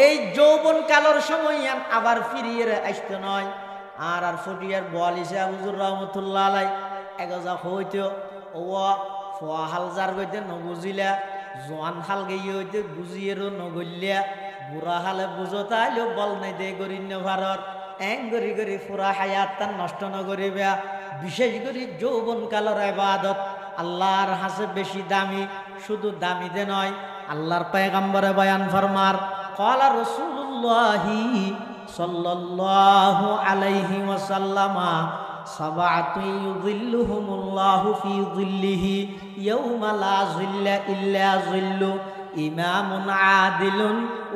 এই যৌবন কালের সময় আবার ফিরিয়ে আসতে নয় আর আর ফটিয়ার বলিসা হুজুর রহমতুল্লাহ আলাই এগজা হইতো ও ফোয়া হাল যার গইতে নবুজিলা জোয়ান হাল গিয়ে হইতে বুঝিয়েরও নগলিয়া বুড়া হালে বুঝো তাইলেও বল নাই দে গরিন্য ভারত এং গরি গরি ফুরা হায়াত তার নষ্ট নগরিবা বিশেষ করে যৌবন কালের ইবাদত আল্লাহর হাসে বেশি দামি শুধু দামি দে নয় আল্লাহর পয়গম্বরে বয়ান ফরমার قال رسول الله صلى الله عليه وسلم سبعة يظلهم الله في ظله يوم لا ظل إلا ظل إمام عادل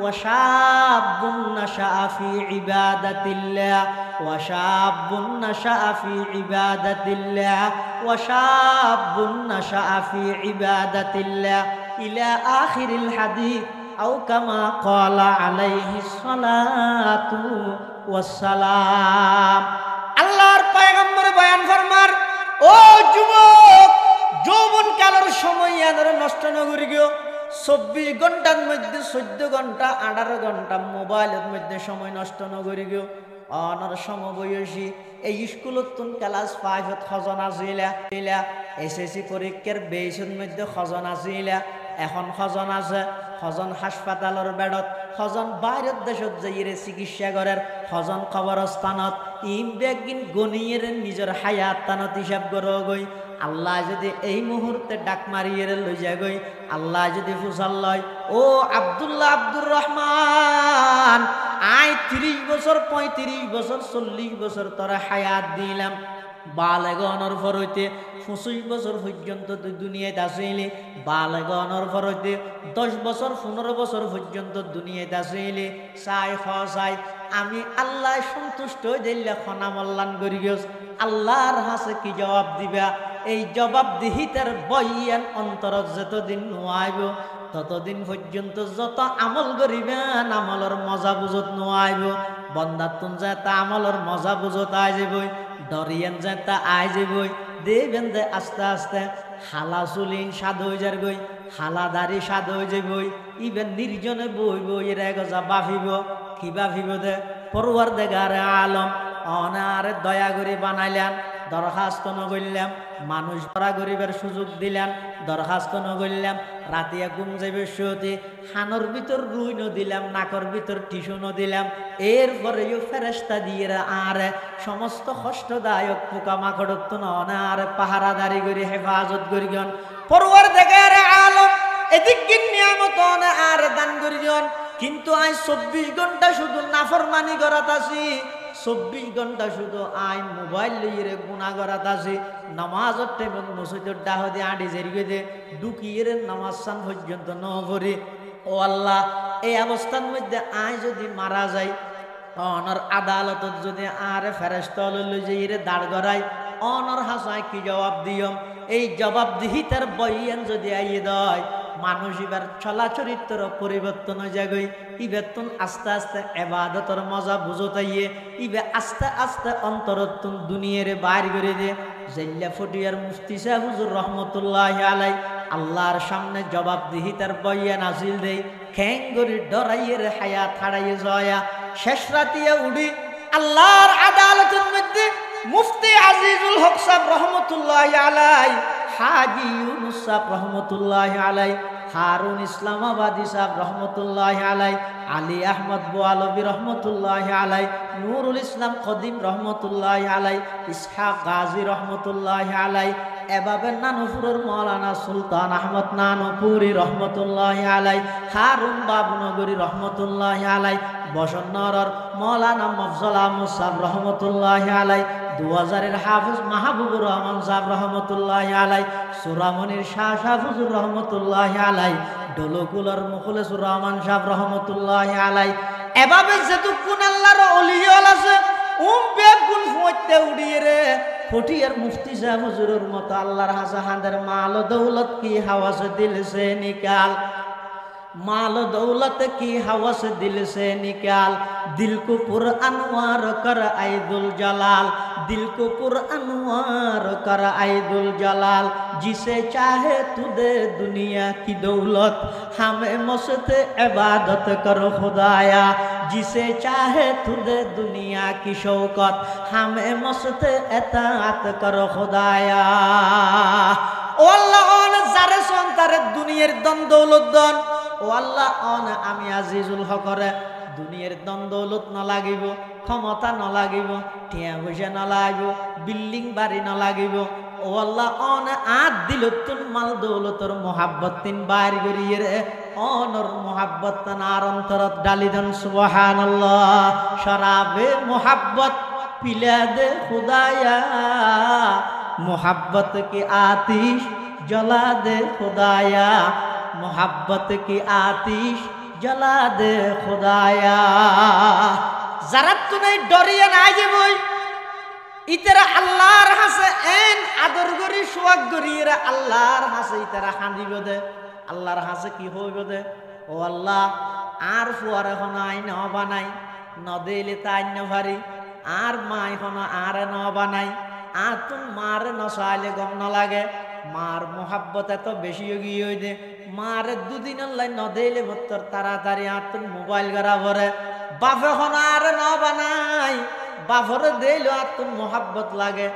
وشاب نشأ في عبادة الله وشاب نشأ في عبادة الله وشاب نشأ في عبادة الله إلى آخر الحديث أو كما قال عليه الصلاة والسلام আল্লাহর পয়গম্বর বয়ান ফরমার ও যুবক যৌবন কালের সময় আদর নষ্ট নগরি গিয়ে 24 ঘন্টার মধ্যে 14 ঘন্টা 18 ঘন্টা মোবাইলের মধ্যে সময় নষ্ট নগরি গিয়ে অনর সমবয়সী এই স্কুলত তুন ক্লাস 5 খজনা ছিলা এসএসসি পরীক্ষার বেসের মধ্যে খজনা ছিলা এখন খজন আছে খজন হাসপাতালের বেডত খজন বাইরের দেশত যাইরে চিকিৎসা করার খজন কবরস্থানত ইম বেগিন গনিয়ের নিজের হায়াত তানত হিসাব করো গই আল্লাহ যদি এই মুহূর্তে ডাক মারিয়ে লই যায় গই আল্লাহ যদি ফুসাল লয় ও আব্দুল্লাহ আব্দুর রহমান আয় 30 বছর 35 বছর 40 বছর তোরা হায়াত দিলাম বালেগনর পর হইতে 25 বছর পর্যন্ত তুই দুনিয়াতে আসিলি বালেগনর পর হইতে 10 বছর 15 বছর পর্যন্ত দুনিয়াতে আসিলি চাই আমি আল্লাহ সন্তুষ্ট হয়ে দিলে খনা মল্লান করি গেছ আল্লাহর হাসে কি জবাব দিবা এই জবাব দিহিতার বইয়ান অন্তর যতদিন নোয়াইব ততদিন পর্যন্ত যত আমল করিবেন আমলের মজা বুঝত নোয়াইব বন্দাতুন যায় তা আমলের মজা বুঝত আই যাবই ডরিয়েন যায় তা আই যাবই দেবেন দে আস্তে আস্তে হালা চুলিন সাদ হয়ে যার গই হালা দাড়ি সাদ হয়ে যাবই ইবেন নির্জনে বই বই এর গজা বাফিব কি বাফিব দে পরওয়ারদিগারে আলম অনারে দয়া করে বানাইলেন দরখাস্ত নগরলাম মানুষ ধরা গরিবের সুযোগ দিলেন দরখাস্ত নগরলাম রাতিয়া ঘুম যাইবে শুতে হানর ভিতর রুই দিলাম নাকর ভিতর টিস্যু দিলাম এরপরেও ফেরেশতা দিয়ে আর সমস্ত কষ্টদায়ক পোকামাকড় তো আর পাহারাদারি করে হেফাজত করিগন পরওয়ারদিগারে আলম এদিক নিয়ামত আর দান করিগন কিন্তু আজ 24 ঘন্টা শুধু নাফরমানি করাত আছি 24 ঘন্টা শুধু আই মোবাইল লইয়ে গুণা করাত আছি নামাজের টাইম মসজিদের ডাহদে আডি জেরিয়ে দে ডুকিয়ে নামাজ সান পর্যন্ত ন করি ও আল্লাহ এই অবস্থার মধ্যে আই যদি মারা যাই অনর আদালতত যদি আর ফেরেশতা লই যাইরে দাঁড় করাই অনর হাসায় কি জবাব দিয়ম এই জবাব দিহিতার বইয়েন যদি আইয়ে দেয় মানুষ এবার চলা চরিত্র পরিবর্তন হয়ে যাগই ইবেতন আস্তে আস্তে এবাদতর মজা বুঝতাইয়ে ইবে আস্তে আস্তে অন্তরতুন দুনিয়ার বাইর করে দে জেল্লা ফটিয়ার মুফতি সাহেব হুজুর রহমতুল্লাহ আলাই আল্লাহর সামনে জবাব দিহিতার বইয়া নাজিল দেই খ্যাং গরি ডরাইয়ের হায়াত হারাইয়ে জয়া শেষ রাতিয়া উড়ি আল্লাহর আদালতের মধ্যে মুফতি আজিজুল হক সাহেব রহমতুল্লাহ আলাই হাজি ইউনুস সাহেব রহমতুল্লাহ আলাই হারুন ইসলামাবাদী সাহেব রহমতুল্লাহ আলাই আলী আহমদ বোয়ালবী রহমতুল্লাহ আলাই নুরুল ইসলাম কদিম রহমতুল্লাহ আলাই ইসহাক গাজী রহমতুল্লাহ আলাই এভাবে নানুপুরের মৌলানা সুলতান আহমদ নানুপুরি রহমতুল্লাহ আলাই হারুন বাবুনগরী রহমতুল্লাহ আলাই বসন্নরর মৌলানা মফজল আহমদ সাহেব রহমতুল্লাহ আলাই 2000-এর হাফিজ মাহবুবুর রহমান সাহেব রহমতুল্লাহ আলাই সুরামনির শাহ হুজুর রহমতুল্লাহ আলাই ডলকুলার মুখলেসুর রহমান সাহেব রহমতুল্লাহ আলাই এভাবে যেটুকুন আল্লাহর ওলিয়ল আছে বেগুন ফুঁতে উড়িয়ে রে ফটিয়ার মুফতি সাহেব হুজুরের মতো আল্লাহর হাসাহাদের মাল দৌলত কি হাওয়াস দিল সে নিকাল माल दौलत की हवा से दिल से निकाल दिल को पुर अनवार कर आइदुल जलाल दिल को पुर अनवार कर आइदुल जलाल जिसे चाहे तू दे दुनिया की दौलत हमें मस्त इबादत करो खुदाया जिसे चाहे तू दे दुनिया की शौकत हमें मस्त इताअत करो खुदाया ओ अल्लाह ओन जारे सोन तारे दुनियार दन दौलत दन ও আল্লাহ অন আমি আজিজুল হকরে দুনিয়ার দন দৌলত ন লাগিব ক্ষমতা ন লাগিব টিয়া পয়সা ন লাগিব বিল্ডিং বাড়ি ন লাগিব ও আল্লাহ অন আদ দিলতুন মাল দৌলতর মোহাব্বত তিন বাইর গরিয়ে রে অনর মোহাব্বত তার অন্তরত ডালিদন সুবহানাল্লাহ শরাবে মোহাব্বত পিলা দে খুদায়া মোহাব্বত কি আতিশ जला दे खुदाया मोहब्बत की आतिश जला दे खुदाया जरा तुम्हें डरिए ना जाबई इतरा अल्लाहर हासे एन आदर करी सुवाग करिरा अल्लाहर हासे इतरा खांदिब दे अल्लाहर हासे की होइब दे ओ अल्लाह आर फुआरे हन आइ न बानाई न देले ताइ न भारी आर माई हन आरे न बानाई आ तुम मारे न साले गम न लागे मार मोहब्बत एत बेशी गিয়ে দে मार दुदिन লাই ন দেলে মত্তর তাড়াতাড়ি আতুন মোবাইল গরা ভরে বাপে হন আর ন বানাই বাপরে দেইলো আতুন মোহব্বত লাগে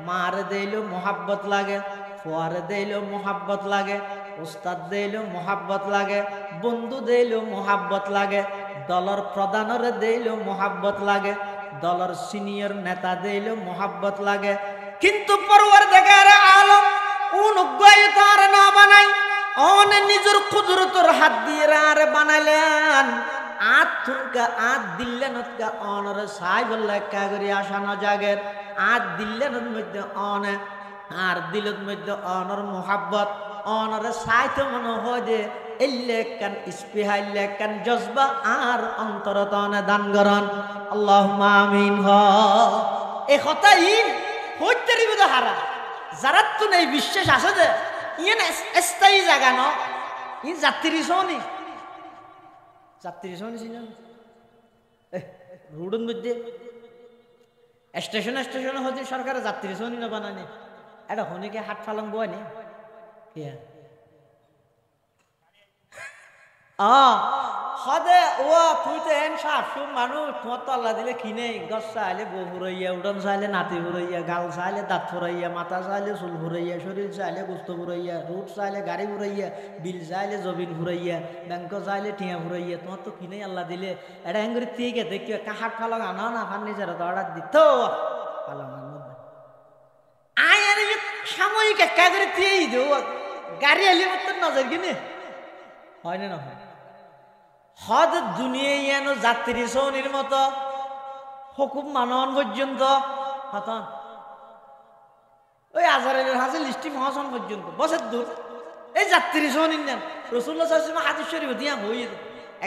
মার দেইলো মোহব্বত লাগে ফুয়ারে দেইলো মোহব্বত লাগে উস্তাদ দেইলো মোহব্বত লাগে বন্ধু দেইলো মোহব্বত লাগে দলর প্রধানরে দেইলো মোহব্বত লাগে দলর সিনিয়র নেতা দেইলো মোহব্বত লাগে কিন্তু পরওয়ারদিগার আলম उन तार न बनाई ओन निजर कुदरतर हाथ दिए आरे बनाइलेन आत थुनका आत दिल्लेन का ओनर साइबल का करी आशा न जागेर आत दिल्लेन मध्य ओन आर दिलत मध्य ओनर मोहब्बत ओनर साइथ मन हो जे इल्लेकन इस्पिहाइल्लेकन जज्बा आर अंतरतन दान करन अल्लाहुम्मा आमीन हो ए কথা ই হইতেরি বুদা হারা যারা তো নেই বিশ্বাস আছে যে ইয়ে স্থায়ী জায়গা ন ই যাত্রী শোনি ছিলেন রোডের মধ্যে স্টেশন হচ্ছে সরকারের যাত্রী শোনি না বানানি এটা হনিকে হাট ফালং বয়নি হদে ও তুই তো এন সাপসুম মানুষ তোমার তো আল্লাহ দিলে কিনে গছ চাইলে বউ ফুরাইয়া উড়ন চাইলে নাতি ফুরাইয়া গাল চাইলে দাঁত ফুরাইয়া মাথা চাইলে চুল ফুরাইয়া শরীর চাইলে গোস্ত ফুরাইয়া রুট চাইলে গাড়ি ফুরাইয়া বিল চাইলে জবিন ফুরাইয়া ব্যাংক চাইলে টিয়া ফুরাইয়া তোমার তো কিনে আল্লাহ দিলে এটা হেন করে ঠিক আছে দেখি কাহাট ফালং আনা না ফার্নিচার অর্ডার দিত ফালং আয় আর সাময়িক একা করে দিয়েই দেব গাড়ি এলি মতো নজর কিনে হয় না হয় হদ দুনিয়ানো যাত্রী সৌনির মতো হুকুম মানন পর্যন্ত হতন ওই আজারের হাসে লিস্টি মহাসন পর্যন্ত বছর দূর এই যাত্রী সৌনির নেন রসুল্লাহ সাল্লাল্লাহু হাদিস শরীফ দিয়া হয়ে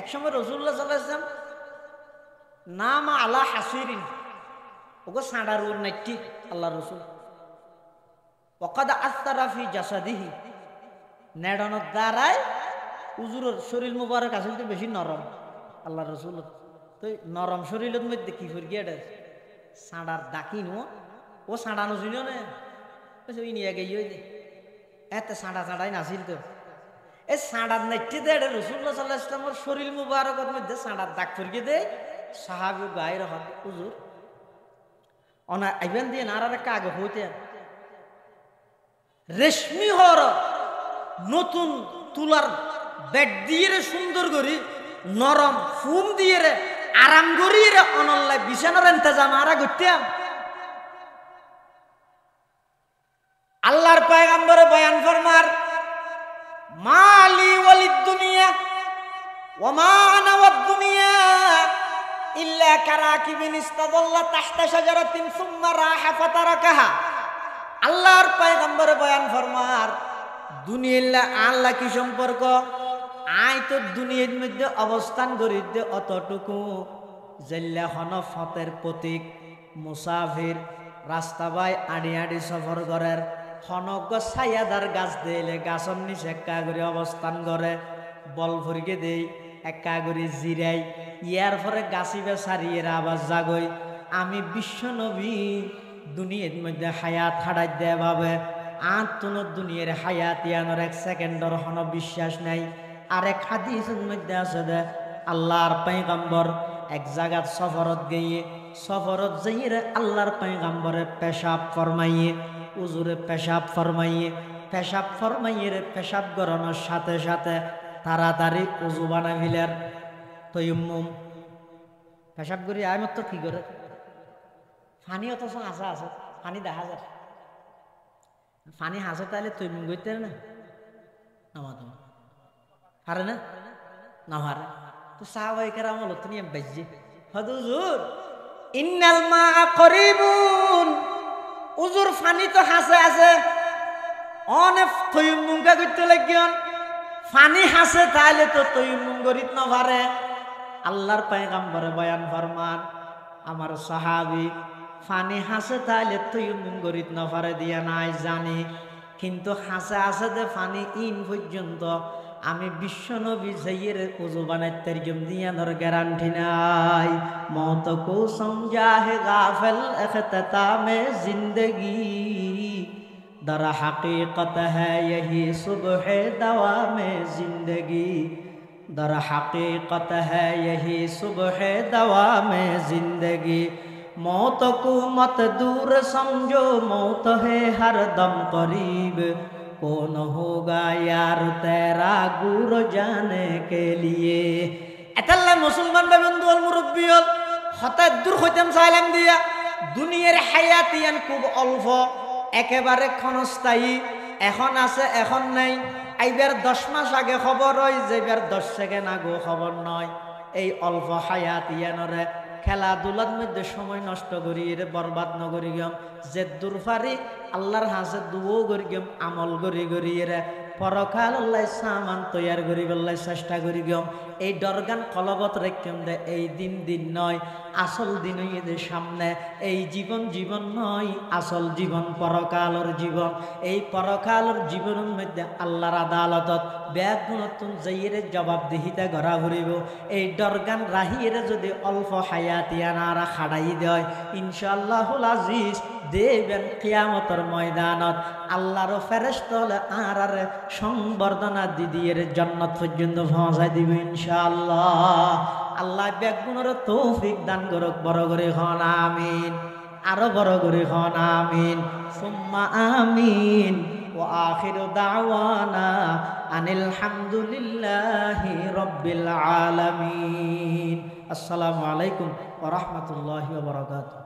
এক সময় রসুল্লাহ সাল্লাল্লাহু আলাইহি ওয়াসাল্লাম নাম আলা হাসিরিন ওগো সাঁড়ার উর নাইটি আল্লাহ রসুল ওয়াকাদ আসতারা ফি জাসাদিহি নেডানোর দ্বারায় উজুরের শরীর মুবারক আসলে বেশি নরম আল্লাহ রসুল তো নরম শরীরের মধ্যে কি করি এটা সাঁড়ার ডাকি নো ও সাঁড়ানো শুনিও না ওই নিয়ে গিয়ে এত সাঁড়াই নাছিল তো এই সাঁড়ার নাইটি দে রসুল্লাহ সাল্লাল্লাহু আলাইহি ওয়াসাল্লামের শরীর মুবারকের মধ্যে সাঁড়ার দাগ করিয়ে দেয় সাহাবী গায়ের হাত উজুর অনা আইবেন দিয়ে নারার একটা আগে হইতে রেশমি হর নতুন তুলার বেড দিয়ে রে সুন্দর করি নরম ফুম দিয়ে রে আরাম করি রে অনল্লায় বিছানার ইন্তজাম আরা করতাম আল্লাহর পয়গম্বরে বয়ান ফরমার মালি ওয়ালিদ দুনিয়া ওয়া মা আনা ওয়াদ দুনিয়া ইল্লা কারাকিবিন ইস্তাদাল্লা তাহতা শাজারাতিন সুম্মা রাহা ফাতারাকাহা আল্লাহর পয়গম্বরে বয়ান ফরমার দুনিয়া আল্লাহ কি সম্পর্ক আই তো দুনিয়ার মধ্যে অবস্থান করি অতটুকু জেল্লা হনফতের প্রতীক মুসাফির রাস্তা বাই আড়ি আড়ি সফর করার হনক ছায়াদার গাছ দিলে গাছর নিচে একা করে অবস্থান করে বল ভরিকে দেই একা করে জিরাই ইয়ার পরে গাছিবে সারিয়ে আবার জাগই আমি বিশ্ব নবী দুনিয়ার মধ্যে হায়াত হারাই দেয় ভাবে আর তোর দুনিয়ার হায়াত ইয়ানোর এক সেকেন্ডর হন বিশ্বাস নাই আর এক হাদিসের মধ্যে আছে দে আল্লাহর পয়গম্বর এক জায়গাত সফরত গিয়ে সফরত যাইয়ে আল্লাহর পয়গম্বরে পেশাব ফরমাইয়ে উজুরে পেশাব ফরমাইয়ে পেশাব গড়ানোর সাথে সাথে তাড়াতাড়ি উজু বানাই ফেলার তৈমুম পেশাব করি আয় মাত্র কি করে পানি অত আসা আছে পানি দেখা যায় পানি হাসে তাহলে তৈমুম করতে না নামা তোমার হারে না না হারে তো সাহাবাইকার আমল তো নিয়ে বেজে হুজুর ইন্নাল মা করিবুন উজুর পানি তো হাসে আছে অনেক তৈমুম কা করতে লাগিয়ন পানি হাসে তাহলে তো তৈমুম করিত না পারে আল্লাহর পয়গম্বরে বয়ান ফরমান আমার সাহাবী পানি হাসে তাহলে তৈমুম করিত না পারে দিয়া নাই জানি কিন্তু হাসে আছে দে পানি ইন পর্যন্ত আমি বিশ্ব নবী যাইয়ের উজু বানাই তরজম দিয়ানোর গ্যারান্টি নাই মौत को समझा है गाफिल इख्तितामे जिंदगी दर हकीकत है यही सुबह दवामे जिंदगी दर हकीकत है यही सुबह दवामे जिंदगी मौत को मत दूर समझो मौत है हर दम करीब कौन होगा यार तेरा गुरु जाने के लिए এতাল্লা মুসলমান বন্ধু আল মুরব্বী হল হঠাৎ দূর হইতাম সালাম দিয়া দুনিয়ার হায়াতিয়ান খুব অল্প একেবারে ক্ষণস্থায়ী এখন আছে এখন নাই আইবার 10 মাস আগে খবর হয় যেবার 10 সেকেন্ড আগে খবর নয় এই অল্প হায়াতিয়ানরে খেলাধুলার মধ্যে সময় নষ্ট করি রে বরবাদ নগরি গম যে দূর পারি আল্লাহর হাসে দুও করি গম আমল করি রে পরকাল আল্লাহ সামান তৈয়ার করি বললাই চেষ্টা করি গম এই ডরগান কলবত রেখেম দে এই দিন নয় আসল দিন এদের সামনে এই জীবন নয় আসল জীবন পরকালর জীবন এই পরকালর জীবনের মধ্যে আল্লাহর আদালতত ব্যাগ নতুন যাইয়ের জবাবদিহিতা গড়া ঘুরিব এই ডরগান রাহিয়ের যদি অল্প হায়াতিয়ানারা খাড়াই দেয় ইনশাআল্লাহুল আজিজ দেবেন কিয়ামতের ময়দানত আল্লাহর ফেরেশতা হলে আর সংবর্ধনা দিদিয়ের জান্নাত পর্যন্ত পৌঁছায় দিবে ইনশাআল্লাহ। আল্লাহ ব্যাগুণের তৌফিক দান করুক। বড় করে হন আমিন, আরো বড় করে হন আমিন, সুম্মা আমিন। ওয়া আখিরু দাওয়ানা আনিল হামদুলিল্লাহি রাব্বিল আলামিন। আসসালামু আলাইকুম ওয়া রাহমাতুল্লাহি ওয়া বারাকাতুহু।